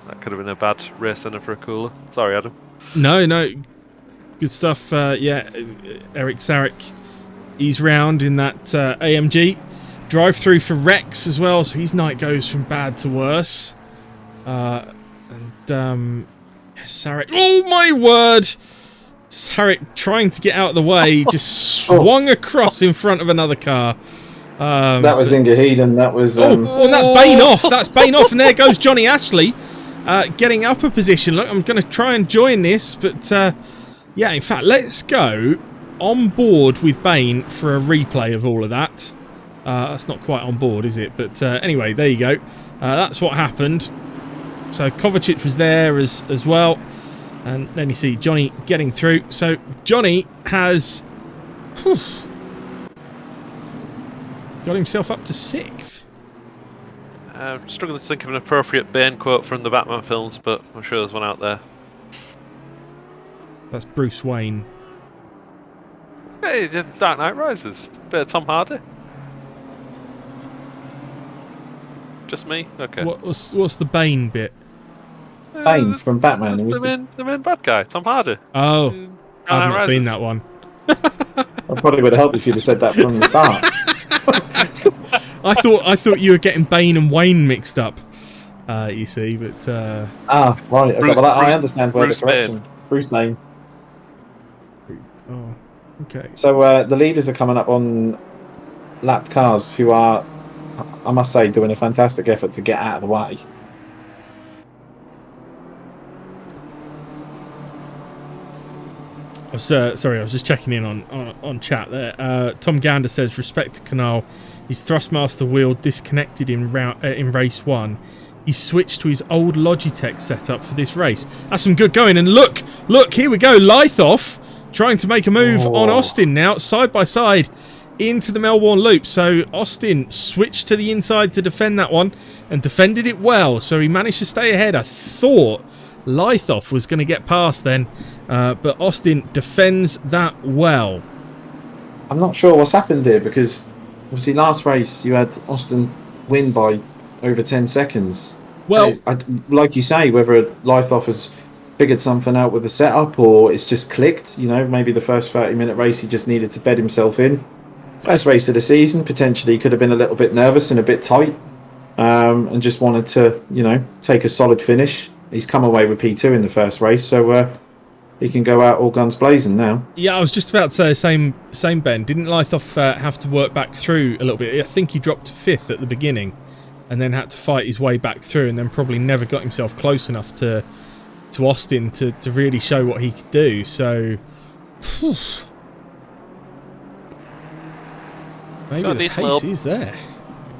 That could have been a bad race center for a cooler. Sorry, Adam. No. Good stuff. Yeah, Eric Sarek, he's round in that AMG. Drive through for Rex as well, so his night goes from bad to worse. Sarek, oh my word! Sarek trying to get out of the way, just swung across in front of another car. That was Inga Heeden. That was. And that's Bane off. That's Bane off, and there goes Johnny Ashley, getting up a position. Look, I'm going to try and join this, but yeah, in fact, let's go on board with Bane for a replay of all of that. That's not quite on board, is it? But anyway, there you go. That's what happened. So Kovacic was there as well. And then you see Johnny getting through. So Johnny has got himself up to 6th. I'm struggling to think of an appropriate Bane quote from the Batman films, but I'm sure there's one out there. That's Bruce Wayne. Hey, Dark Knight Rises. Bit of Tom Hardy. Just me? Okay. What's the Bane bit? Bane from Batman. The main bad guy, Tom Hardy. Oh, I've not seen that one. I probably would have helped if you'd have said that from the start. I thought you were getting Bane and Wayne mixed up. You see, but right. Okay, well, I understand where Bruce the correction. Bane. Bruce Bane. Oh. Okay. So the leaders are coming up on lapped cars who are, I must say, doing a fantastic effort to get out of the way. I was just checking in on chat there. Tom Gander says, respect to Canal. His Thrustmaster wheel disconnected in race 1. He switched to his old Logitech setup for this race. That's some good going. And look, here we go. Lythoff trying to make a move on Austin now, side by side into the Melbourne loop. So Austin switched to the inside to defend that one and defended it well. So he managed to stay ahead. I thought Lythoff was going to get past then, but Austin defends that well. I'm not sure what's happened here because obviously last race you had Austin win by over 10 seconds. Well, like you say, whether Lythoff has figured something out with the setup or it's just clicked, maybe the first 30-minute race he just needed to bed himself in. First race of the season, potentially could have been a little bit nervous and a bit tight, and just wanted to, take a solid finish. He's come away with P2 in the first race, so he can go out all guns blazing now. Yeah, I was just about to say the same Ben. Didn't Lythoff have to work back through a little bit? I think he dropped to 5th at the beginning and then had to fight his way back through and then probably never got himself close enough to Austin to really show what he could do. So, maybe the pace is there.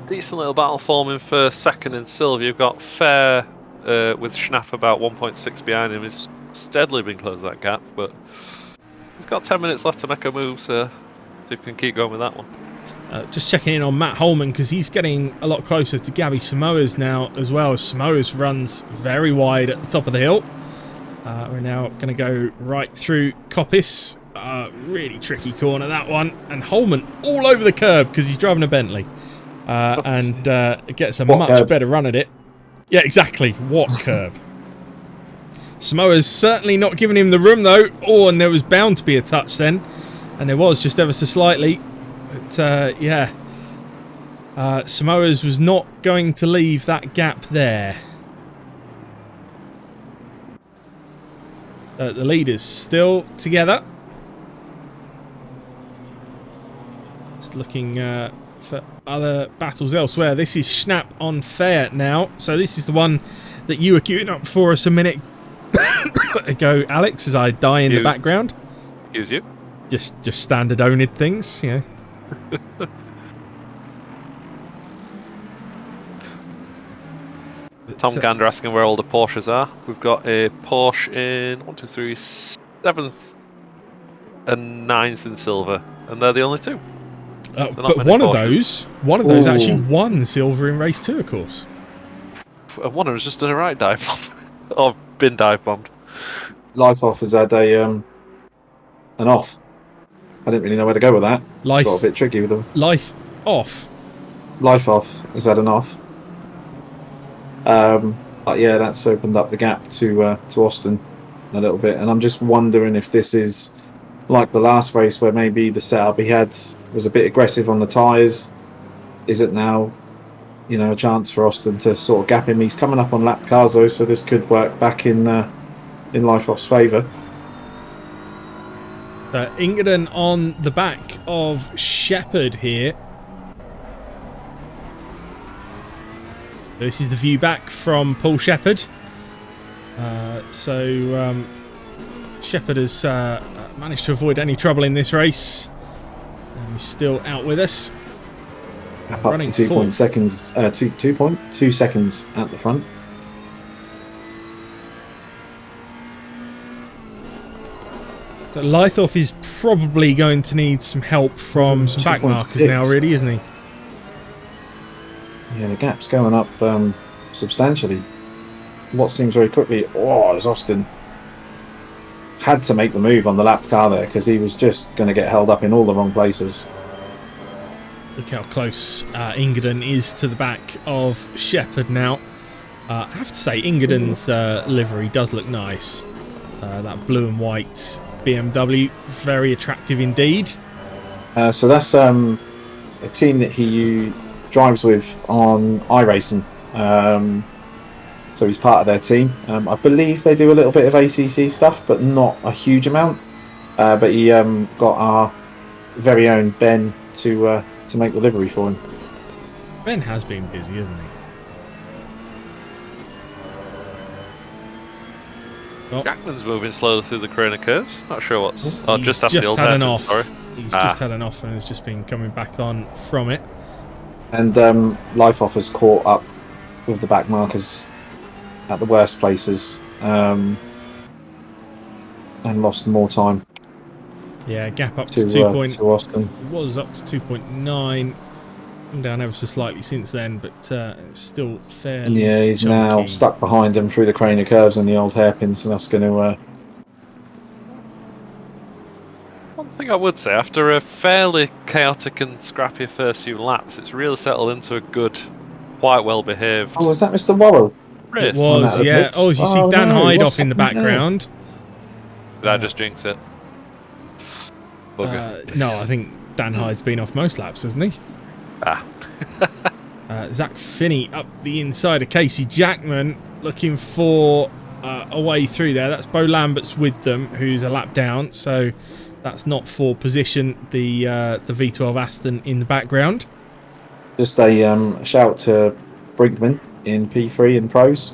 Decent little battle forming for second and silver. You've got Fair with Schnapp about 1.6 behind him. He's steadily been closing that gap, but he's got 10 minutes left to make a move, so see if he can keep going with that one. Just checking in on Matt Holman because he's getting a lot closer to Gabby Samoas now as well. As Samoas runs very wide at the top of the hill. We're now going to go right through Coppice. Really tricky corner, that one. And Holman all over the curb because he's driving a Bentley. And gets a much better run at it. Yeah, exactly. What curb? Samoa's certainly not giving him the room, though. Oh, and there was bound to be a touch then. And there was, just ever so slightly. But, yeah. Samoa's was not going to leave that gap there. The leaders still together. Just looking for other battles elsewhere. This is Schnapp on Fair now. So this is the one that you were queuing up for us a minute ago, Alex, as I die in the background. Excuse you. Just standard oNiD things, Tom Gander asking where all the Porsches are. We've got a Porsche in 1, 2, 3, 7th and 9th in silver, and they're the only two. But one of those actually won silver in race 2, of course. One of them was just in a right dive bomb, or been dive bombed. Lythoff has had an off. I didn't really know where to go with that. Got a bit tricky with them. Lythoff has had an off. But yeah, that's opened up the gap to Austin a little bit, and I'm just wondering if this is like the last race where maybe the setup he had was a bit aggressive on the tyres. Is it now, a chance for Austin to sort of gap him? He's coming up on lap cars though, so this could work back in Lythoff's favour. Ingerden on the back of Shepard here. This is the view back from Paul Shepard. Shepard has managed to avoid any trouble in this race. And he's still out with us. Up to 2.2 seconds at the front. So Lythoff is probably going to need some help from some back markers now, really, isn't he? Yeah, the gap's going up substantially. What seems very quickly. As Austin had to make the move on the lapped car there because he was just going to get held up in all the wrong places. Look how close Ingerden is to the back of Shepard now. I have to say, Ingerden's livery does look nice. That blue and white BMW, very attractive indeed. So that's a team that he drives with on iRacing. So he's part of their team. I believe they do a little bit of ACC stuff, but not a huge amount. but he got our very own Ben to make the livery for him. Ben has been busy, hasn't he? Oh. Jackman's moving slowly through the corner curves. Not sure what's. Oh, He's just after the old had an hairpin, off. sorry. He's just had an off and has just been coming back on from it. And Life Off has caught up with the back markers at the worst places and lost more time. Yeah, gap up to, to 2 point. To Austin. It was up to 2.9. Come down ever so slightly since then, but it's still fairly. Yeah, he's chunky. now stuck behind him through the craner curves and the old hairpins, and that's going to. One thing I would say, after a fairly chaotic and scrappy first few laps, it's really settled into a good, quite well behaved Oh, was that Mr. Worrell? It race. was, yeah. Oh, as you see Dan Hyde off in the happening there? background. Did I just jinx it? Bugger. No, I think Dan Hyde's been off most laps, hasn't he? Zach Finney up the inside of Casey Jackman, looking for a way through there. That's Bo Lambert's with them, who's a lap down, so that's not for position. The V12 Aston in the background. Just a shout to Brinkman in P3 and pros,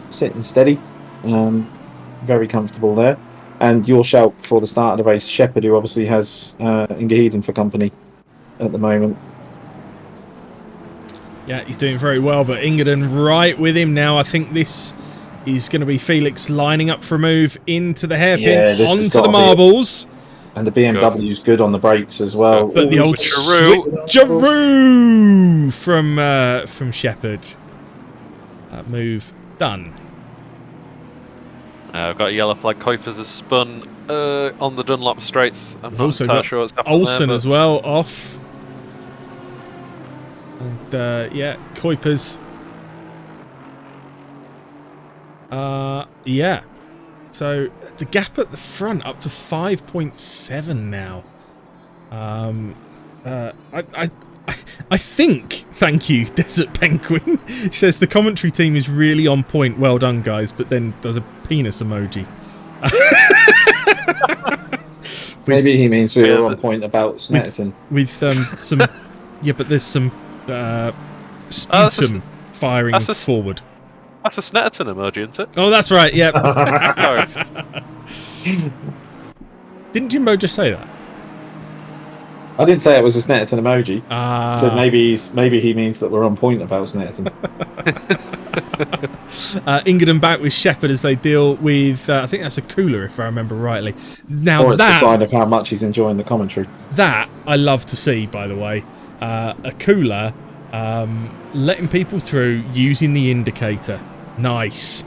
sitting steady, very comfortable there. And your shout for the start of the race, Shepard, who obviously has Ingaheden for company at the moment. Yeah, he's doing very well, but Ingaheden right with him now. I think this is going to be Felix lining up for a move into the hairpin, this has onto gotta the be marbles. And the BMW's good on the brakes as well. But the old switcheroo. switcheroo from Shepard. That move done. I've got a yellow flag. Kuipers has spun on the Dunlop straights. I'm We've not also entirely got sure what's happening Olsen there, as well off. And yeah, Kuipers. Yeah. So the gap at the front up to 5.7 now. I think, thank you, Desert Penguin. He says the commentary team is really on point. Well done, guys. But then does a penis emoji. Maybe he means we were on point about Snetterton. With some, yeah, but there's some sputum firing forward. That's a Snetterton emoji, isn't it? Oh, that's right. Yeah. Sorry. Didn't Jimbo just say that? I didn't say it was a Snetterton emoji. So maybe he means that we're on point about Snetterton. Ingaheden back with Shepard as they deal with, I think that's a cooler if I remember rightly. Now or it's a sign of how much he's enjoying the commentary. That I love to see, by the way. A cooler letting people through using the indicator. Nice.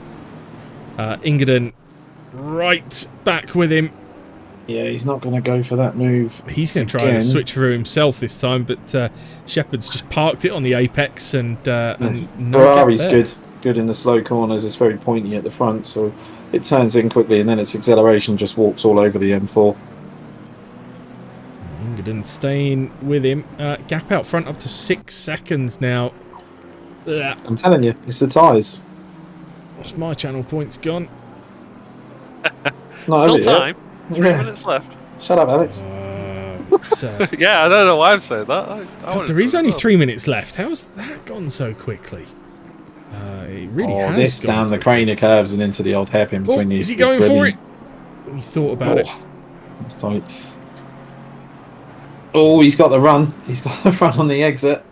Ingaheden right back with him. Yeah, he's not going to go for that move. He's going to try to switch through himself this time, but Shepard's just parked it on the apex and no Ferrari's good in the slow corners. It's very pointy at the front, so it turns in quickly, and then its acceleration just walks all over the M4. Ingaheden staying with him. Gap out front up to 6 seconds now. Ugh. I'm telling you, it's the tyres. What's my channel points gone? It's not over Still yet. time. 3 minutes left. Shut up, Alex. Yeah, I don't know why I'm saying that. God, there is only 3 minutes left. How's that gone so quickly? It really has. This down the craner curves and into the old hairpin between these. Is he going for it? He thought about it. That's tight. Oh, he's got the run. He's got the run on the exit.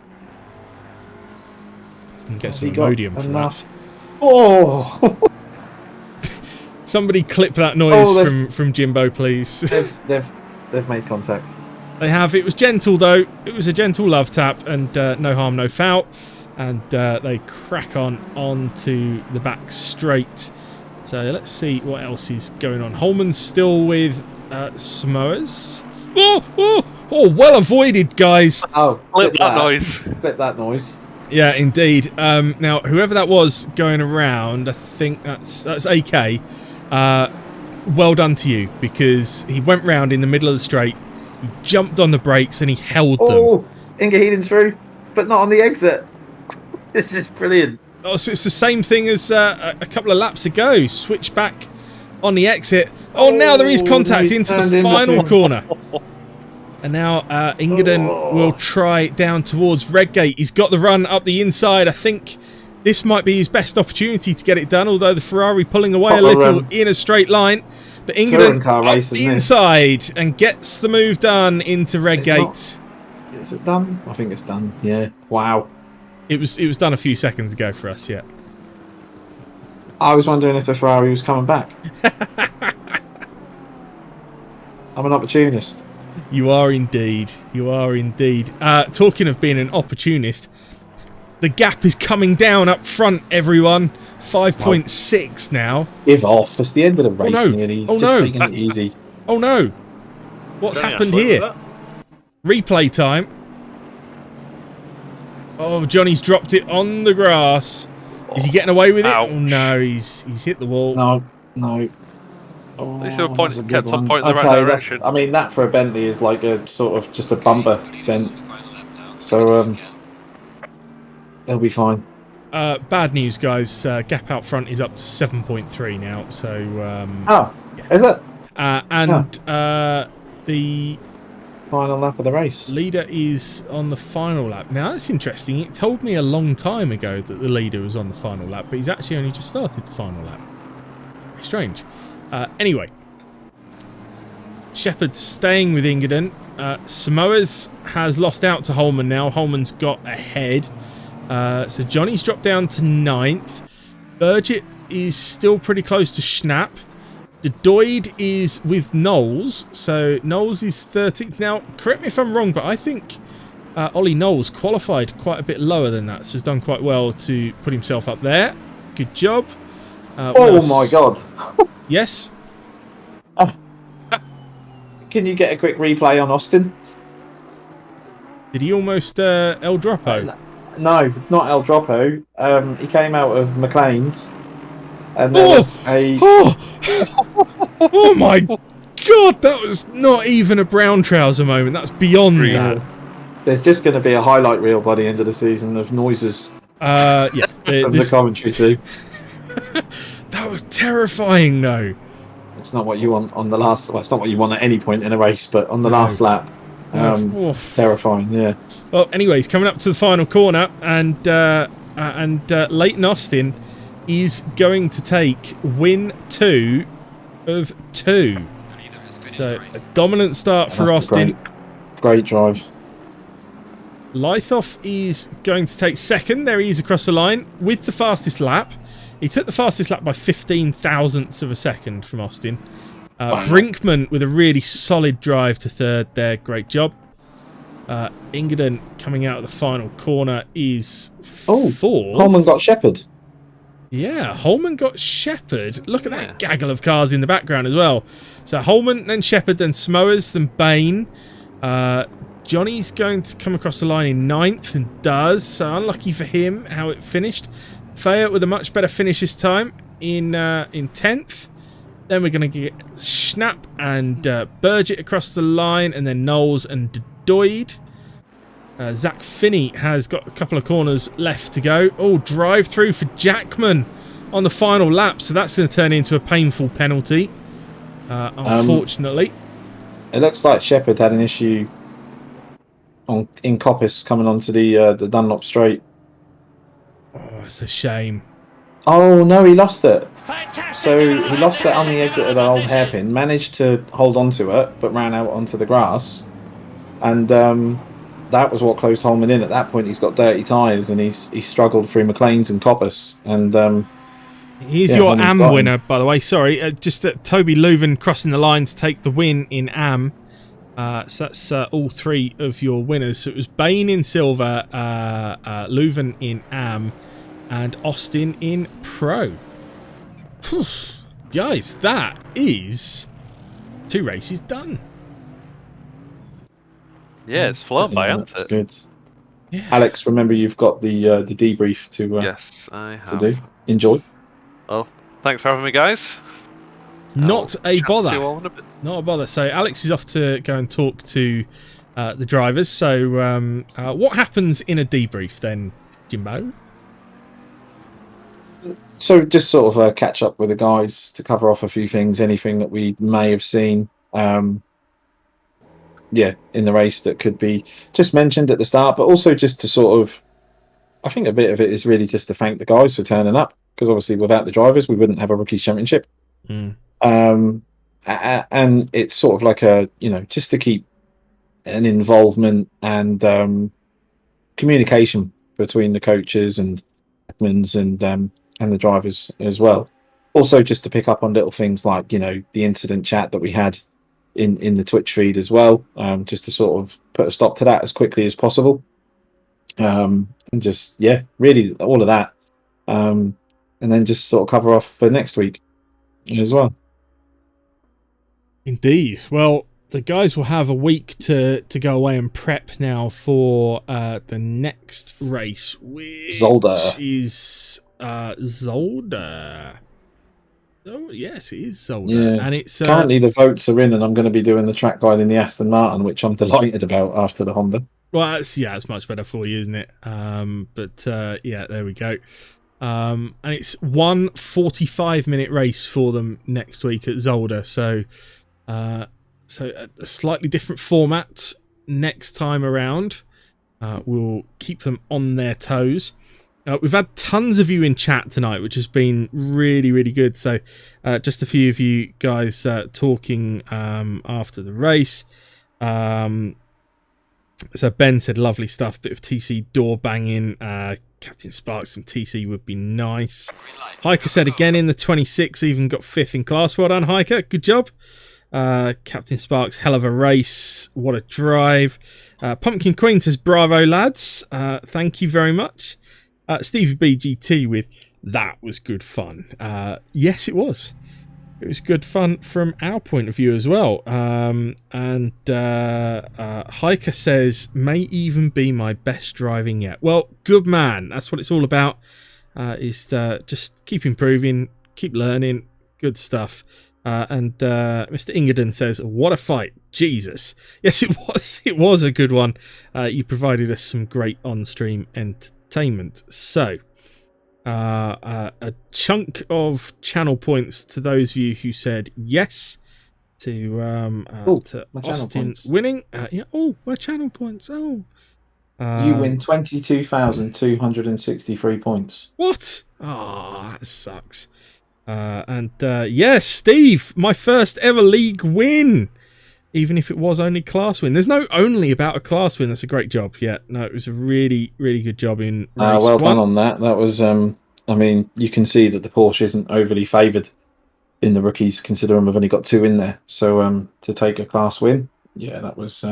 And get some Imodium for that. Oh! Somebody clip that noise from Jimbo, please. They've made contact. They have. It was gentle, though. It was a gentle love tap, and no harm, no foul. And they crack on to the back straight. So let's see what else is going on. Holman's still with Samoas. Oh, well avoided, guys. Oh, clip that noise. Clip that noise. Yeah, indeed. Now, whoever that was going around, I think that's AK. Well done to you, because he went round in the middle of the straight, he jumped on the brakes and he held them. Oh, Ingaheden's through, but not on the exit. This is brilliant. Oh, so it's the same thing as a couple of laps ago. Switch back on the exit. Oh, now there is contact he's into the turned in final between. corner. And now Ingerden will try down towards Redgate. He's got the run up the inside. I think this might be his best opportunity to get it done, although the Ferrari pulling away a little in a straight line. But Ingerden car up race, the isn't it? inside and gets the move done into Redgate. Is it done? I think it's done. Yeah. Wow. It was done a few seconds ago for us, yeah. I was wondering if the Ferrari was coming back. I'm an opportunist. You are indeed. You are indeed. Talking of being an opportunist, the gap is coming down up front, everyone. 5.6 now. Give off. It's the end of the race, no. and he's Oh, just no. taking it easy. Oh no. What's happened here? Replay time. Oh, Johnny's dropped it on the grass. Is he getting away with it? Ouch. Oh no, he's hit the wall. No. Oh, At least they were that's a pointing, good kept on one. pointing in the right Okay, direction. I mean, that for a Bentley is like a sort of just a bumper dent. So, they'll be fine. Bad news, guys. Gap out front is up to 7.3 now. So, Is it? The Final lap of the race. leader is on the final lap. Now, that's interesting. It told me a long time ago that the leader was on the final lap, but he's actually only just started the final lap. Very strange. Anyway, Shepard staying with Ingerden. Samoas has lost out to Holman now. Holman's got ahead. So Johnny's dropped down to 9th. Burgett is still pretty close to Schnapp. De Doid is with Knowles. So Knowles is 13th. Now, correct me if I'm wrong, but I think Ollie Knowles qualified quite a bit lower than that. So has done quite well to put himself up there. Good job. Oh my god. Yes? Can you get a quick replay on Austin? Did he almost El Dropo? No, not El Dropo. He came out of McLean's, and there was a. Oh my god, that was not even a brown trouser moment. That's beyond that. There's just going to be a highlight reel by the end of the season of noises Yeah. from the commentary too. That was terrifying, though. It's not what you want on the last. Well, it's not what you want at any point in a race, but on the last lap, terrifying. Yeah. Well, anyway, he's coming up to the final corner, and Leighton Austin is going to take win 2 of 2. So a dominant start for Austin. Great drive. Lythoff is going to take second. There he is across the line with the fastest lap. He took the fastest lap by 15 thousandths of a second from Austin. Brinkman with a really solid drive to third there. Great job. Ingerden coming out of the final corner is fourth. Holman got Shepard. Yeah, Holman got Shepard. Look at that gaggle of cars in the background as well. So Holman, then Shepard, then Smoers, then Bain. Johnny's going to come across the line in 9th and does. So unlucky for him how it finished. Fayette with a much better finish this time in 10th. Then we're going to get Schnapp and Burgett across the line, and then Knowles and Doid. Zach Finney has got a couple of corners left to go. Oh, drive through for Jackman on the final lap. So that's going to turn into a painful penalty, unfortunately. It looks like Shepard had an issue in Coppice coming onto the Dunlop straight. Oh, it's a shame. Oh no, he lost it. So he lost it on the exit of the old hairpin, managed to hold on to it, but ran out onto the grass. And that was what closed Holman in. At that point, he's got dirty tyres, and he's struggled through McLean's and Coppice. And here's your AM winner, by the way. Sorry, just Toby Leuven crossing the line to take the win in AM. So that's all 3 of your winners. So it was Bain in silver, Leuven in AM, and Austin in pro. Whew. Guys, that is 2 races done. Yeah, it's flown by, hasn't it? Good. Yeah. Alex, remember you've got the debrief to Yes, I have. to do. Enjoy. Well, thanks for having me, guys. Not a Chat to you bother. all in a bit. Not a bother. So Alex is off to go and talk to the drivers. So what happens in a debrief then, Jimbo? So just sort of a catch up with the guys to cover off a few things, anything that we may have seen. In the race that could be just mentioned at the start, but also just to sort of, I think a bit of it is really just to thank the guys for turning up, because obviously without the drivers we wouldn't have a rookies championship. And it's sort of like a, just to keep an involvement and communication between the coaches and admins and the drivers as well. Also just to pick up on little things like, the incident chat that we had in the Twitch feed as well, just to sort of put a stop to that as quickly as possible. And just, really all of that. And then just sort of cover off for next week as well. Indeed. Well, the guys will have a week to go away and prep now for the next race, which Zolder. is Zolder. Oh, yes, it is Zolder. Yeah. And it's currently the votes are in, and I'm going to be doing the track guide in the Aston Martin, which I'm delighted about after the Honda. Well, it's much better for you, isn't it? There we go. And it's 1:45-minute race for them next week at Zolder. So a slightly different format next time around. We'll keep them on their toes. We've had tons of you in chat tonight, which has been really, really good. So just a few of you guys talking after the race. So Ben said, lovely stuff, bit of TC door banging. Captain Sparks, some TC would be nice. Hiker said again in the 26, even got 5th in class. Well done, Hiker. Good job. Captain Sparks, hell of a race. What a drive. Pumpkin Queen says, bravo, lads. Thank you very much. Stevie BGT with, that was good fun. Yes, it was. It was good fun from our point of view as well. Hiker says, may even be my best driving yet. Well, good man. That's what it's all about. Is just keep improving, keep learning. Good stuff. Mr. Ingerden says, what a fight. Jesus. Yes, it was. It was a good one. You provided us some great on-stream entertainment. So, a chunk of channel points to those of you who said yes to Austin points. winning. My channel points. You win 22,263 points. What? Oh, that sucks. Yes, Steve, my first ever league win. Even if it was only class win. There's no only about a class win. That's a great job. Yeah, no, it was a really, really good job in race well one. done on that. That was, you can see that the Porsche isn't overly favoured in the rookies, considering we've only got 2 in there. So to take a class win, that was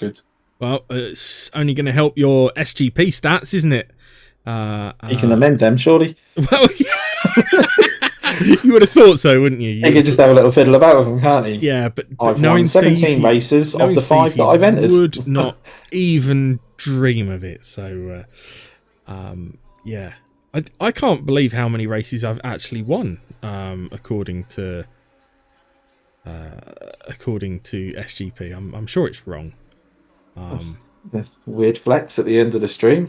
good. Well, it's only going to help your SGP stats, isn't it? You can amend them, surely. Well, you would have thought so, wouldn't you? You could just have a little fiddle about with them, can't you? Yeah, but I've knowing won 17 Steve, races of the 5 that I've entered. Would not even dream of it. So, I can't believe how many races I've actually won, according to SGP. I'm sure it's wrong. Weird flex at the end of the stream.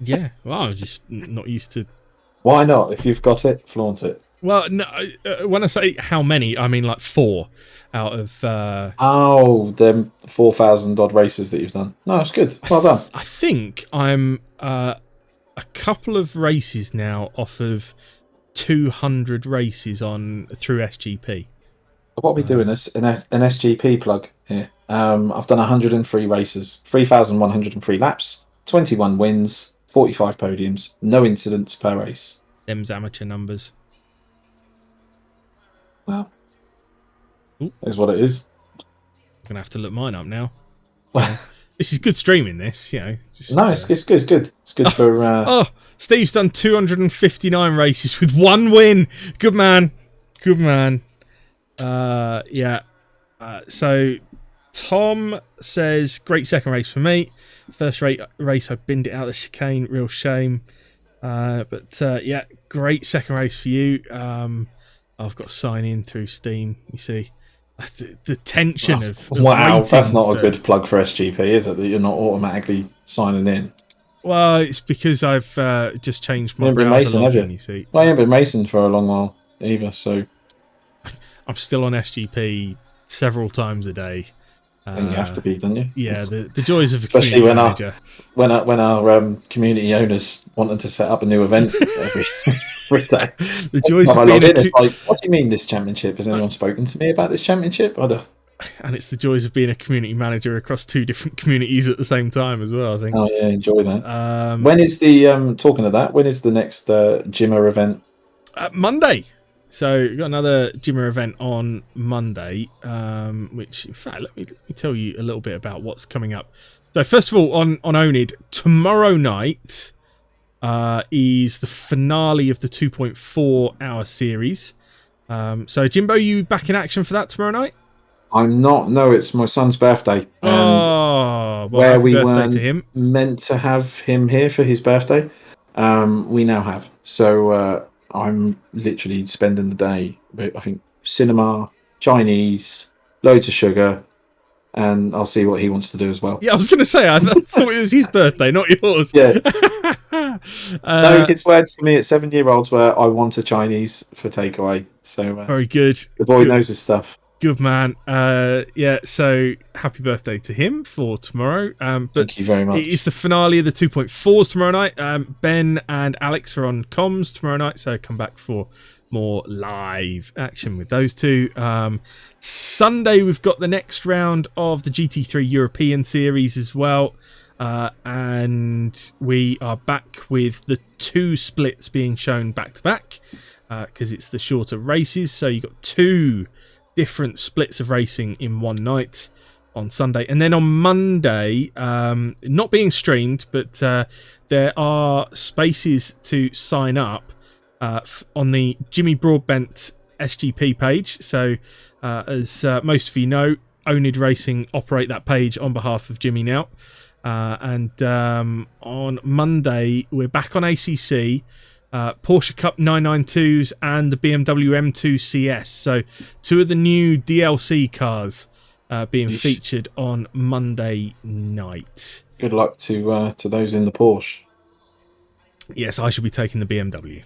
Yeah, well, I'm just not used to. Why not? If you've got it, flaunt it. Well, no. When I say how many, I mean like 4 out of. Them 4,000 odd races that you've done. No, it's good. Well done. I think I'm a couple of races now off of 200 races through SGP. What are we doing? An SGP plug here. I've done 103 races, 3,103 laps, 21 wins, 45 podiums, no incidents per race. Them's amateur numbers. Well, is what it is. I'm gonna have to look mine up now. This is good streaming. This, Just, no, it's good. It's good for. Steve's done 259 races with 1 win. Good man. Good man. So Tom says, great second race for me. First race I binned it out of the chicane. Real shame. Great second race for you. I've got to sign in through Steam. You see, the tension of wow, waiting that's not a good plug for SGP, is it? That you're not automatically signing in. Well, it's because I've just changed my You haven't been browser Mason, have login, you? you see. Well, I haven't been Mason for a long while either, so I'm still on SGP several times a day. then you have to be, don't you? Yeah, the joys of a Especially community manager. when our community owners wanted to set up a new event every day. The joys When of I being log in, a it's like, what do you mean this championship? Has anyone spoken to me about this championship? I don't. and it's the joys of being a community manager across 2 different communities at the same time as well, I think. Oh yeah, enjoy that. When is the talking of that? When is the next Jimmer event? Monday. So we've got another Jimmer event on Monday, which, in fact, let me tell you a little bit about what's coming up. So first of all, on oNiD, tomorrow night is the finale of the 2.4 hour series. So Jimbo, you back in action for that tomorrow night? I'm not. No, it's my son's birthday, and Oh, well, where happy we birthday weren't to him. meant to have him here for his birthday, we now have. So I'm literally spending the day. I think cinema, Chinese, loads of sugar, and I'll see what he wants to do as well. Yeah, I was going to say, I thought it was his birthday, not yours. Yeah. No, his words to me at 7-year-olds were, "I want a Chinese for takeaway." So very good. the boy Good. knows his stuff. Good man. Yeah, so happy birthday to him for tomorrow. But Thank you very much. it is the finale of the 2.4s tomorrow night. Ben and Alex are on comms tomorrow night, so come back for more live action with those two. Sunday, we've got the next round of the GT3 European Series as well. And we are back with the 2 splits being shown back to back because it's the shorter races. So you've got 2 different splits of racing in one night on Sunday, and then on Monday, not being streamed, but there are spaces to sign up on the Jimmy Broadbent SGP page. So as most of you know, oNiD Racing operate that page on behalf of Jimmy now, and on Monday we're back on ACC, Porsche Cup 992s and the BMW M2 CS. So 2 of the new DLC cars being featured on Monday night. Good luck to those in the Porsche. Yes, I should be taking the BMW.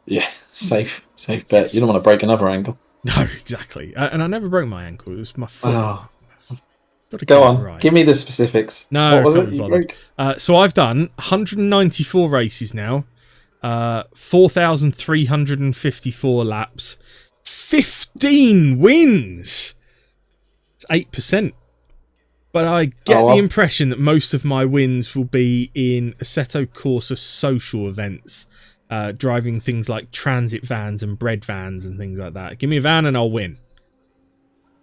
Yeah, safe bet. You don't want to break another ankle. No, exactly. And I never broke my ankle. It was my foot. Oh. Gotta Go get it on, right. give me the specifics. No, what was can't it be you bothered. broke? So I've done 194 races now. 4,354 laps, 15 wins. It's 8%. But I get the impression that most of my wins will be in Assetto Corsa social events, driving things like transit vans and bread vans and things like that. Give me a van and I'll win.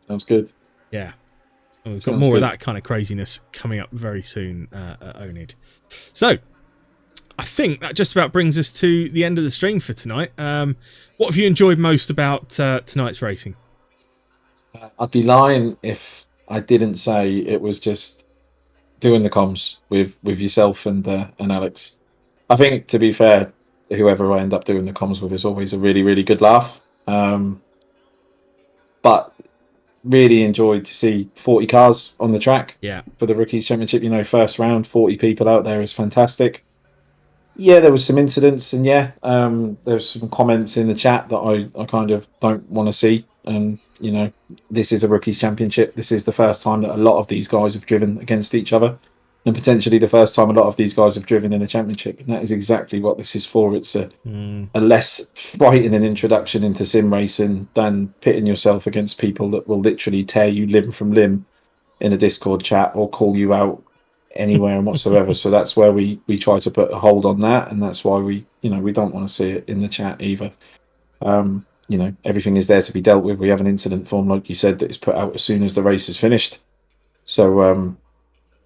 Sounds good. Yeah. And we've got more of that kind of craziness coming up very soon at oNiD. So, I think that just about brings us to the end of the stream for tonight. What have you enjoyed most about tonight's racing? I'd be lying if I didn't say it was just doing the comms with yourself and Alex. I think, to be fair, whoever I end up doing the comms with is always a really, really good laugh. But really enjoyed to see 40 cars on the track for the Rookies Championship. You know, first round, 40 people out there is fantastic. Yeah, there was some incidents, and there's some comments in the chat that I kind of don't want to see. And you know, this is a Rookies Championship. This is the first time that a lot of these guys have driven against each other, and potentially the first time a lot of these guys have driven in a championship. And that is exactly what this is for. It's a less frightening introduction into sim racing than pitting yourself against people that will literally tear you limb from limb in a Discord chat or call you out anywhere and whatsoever. So that's where we try to put a hold on that, and that's why we don't want to see it in the chat either. Everything is there to be dealt with. We have an incident form, like you said, that is put out as soon as the race is finished. So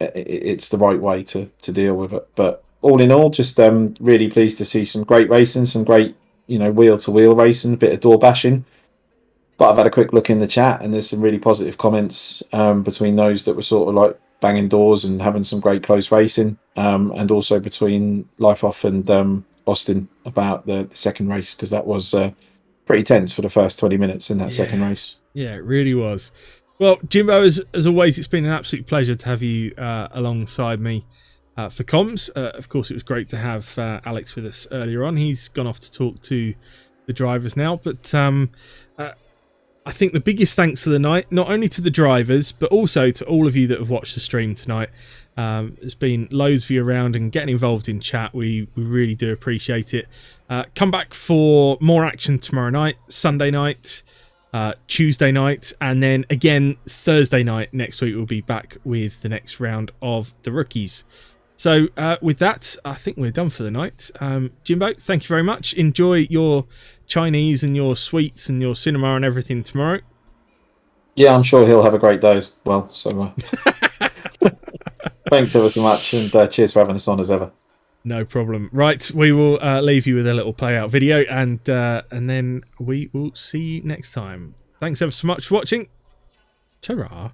it's the right way to deal with it. But all in all, just really pleased to see some great racing, some great wheel to wheel racing, a bit of door bashing. But I've had a quick look in the chat, and there's some really positive comments between those that were sort of like banging doors and having some great close racing, and also between Life Off and Austin about the second race, because that was pretty tense for the first 20 minutes in that second race. Yeah, it really was. Well, Jimbo, as always, it's been an absolute pleasure to have you alongside me for comms. Of course, it was great to have Alex with us earlier on. He's gone off to talk to the drivers now, but I think the biggest thanks of the night, not only to the drivers, but also to all of you that have watched the stream tonight. There's been loads of you around and getting involved in chat. We really do appreciate it. Come back for more action tomorrow night, Sunday night, Tuesday night, and then again Thursday night next week. We'll be back with the next round of the rookies. So with that, I think we're done for the night. Jimbo, thank you very much. Enjoy your Chinese and your sweets and your cinema and everything tomorrow. Yeah, I'm sure he'll have a great day as well. So thanks ever so much, and cheers for having us on as ever. No problem. Right, we will leave you with a little play out video, and then we will see you next time. Thanks ever so much for watching. Ta-ra.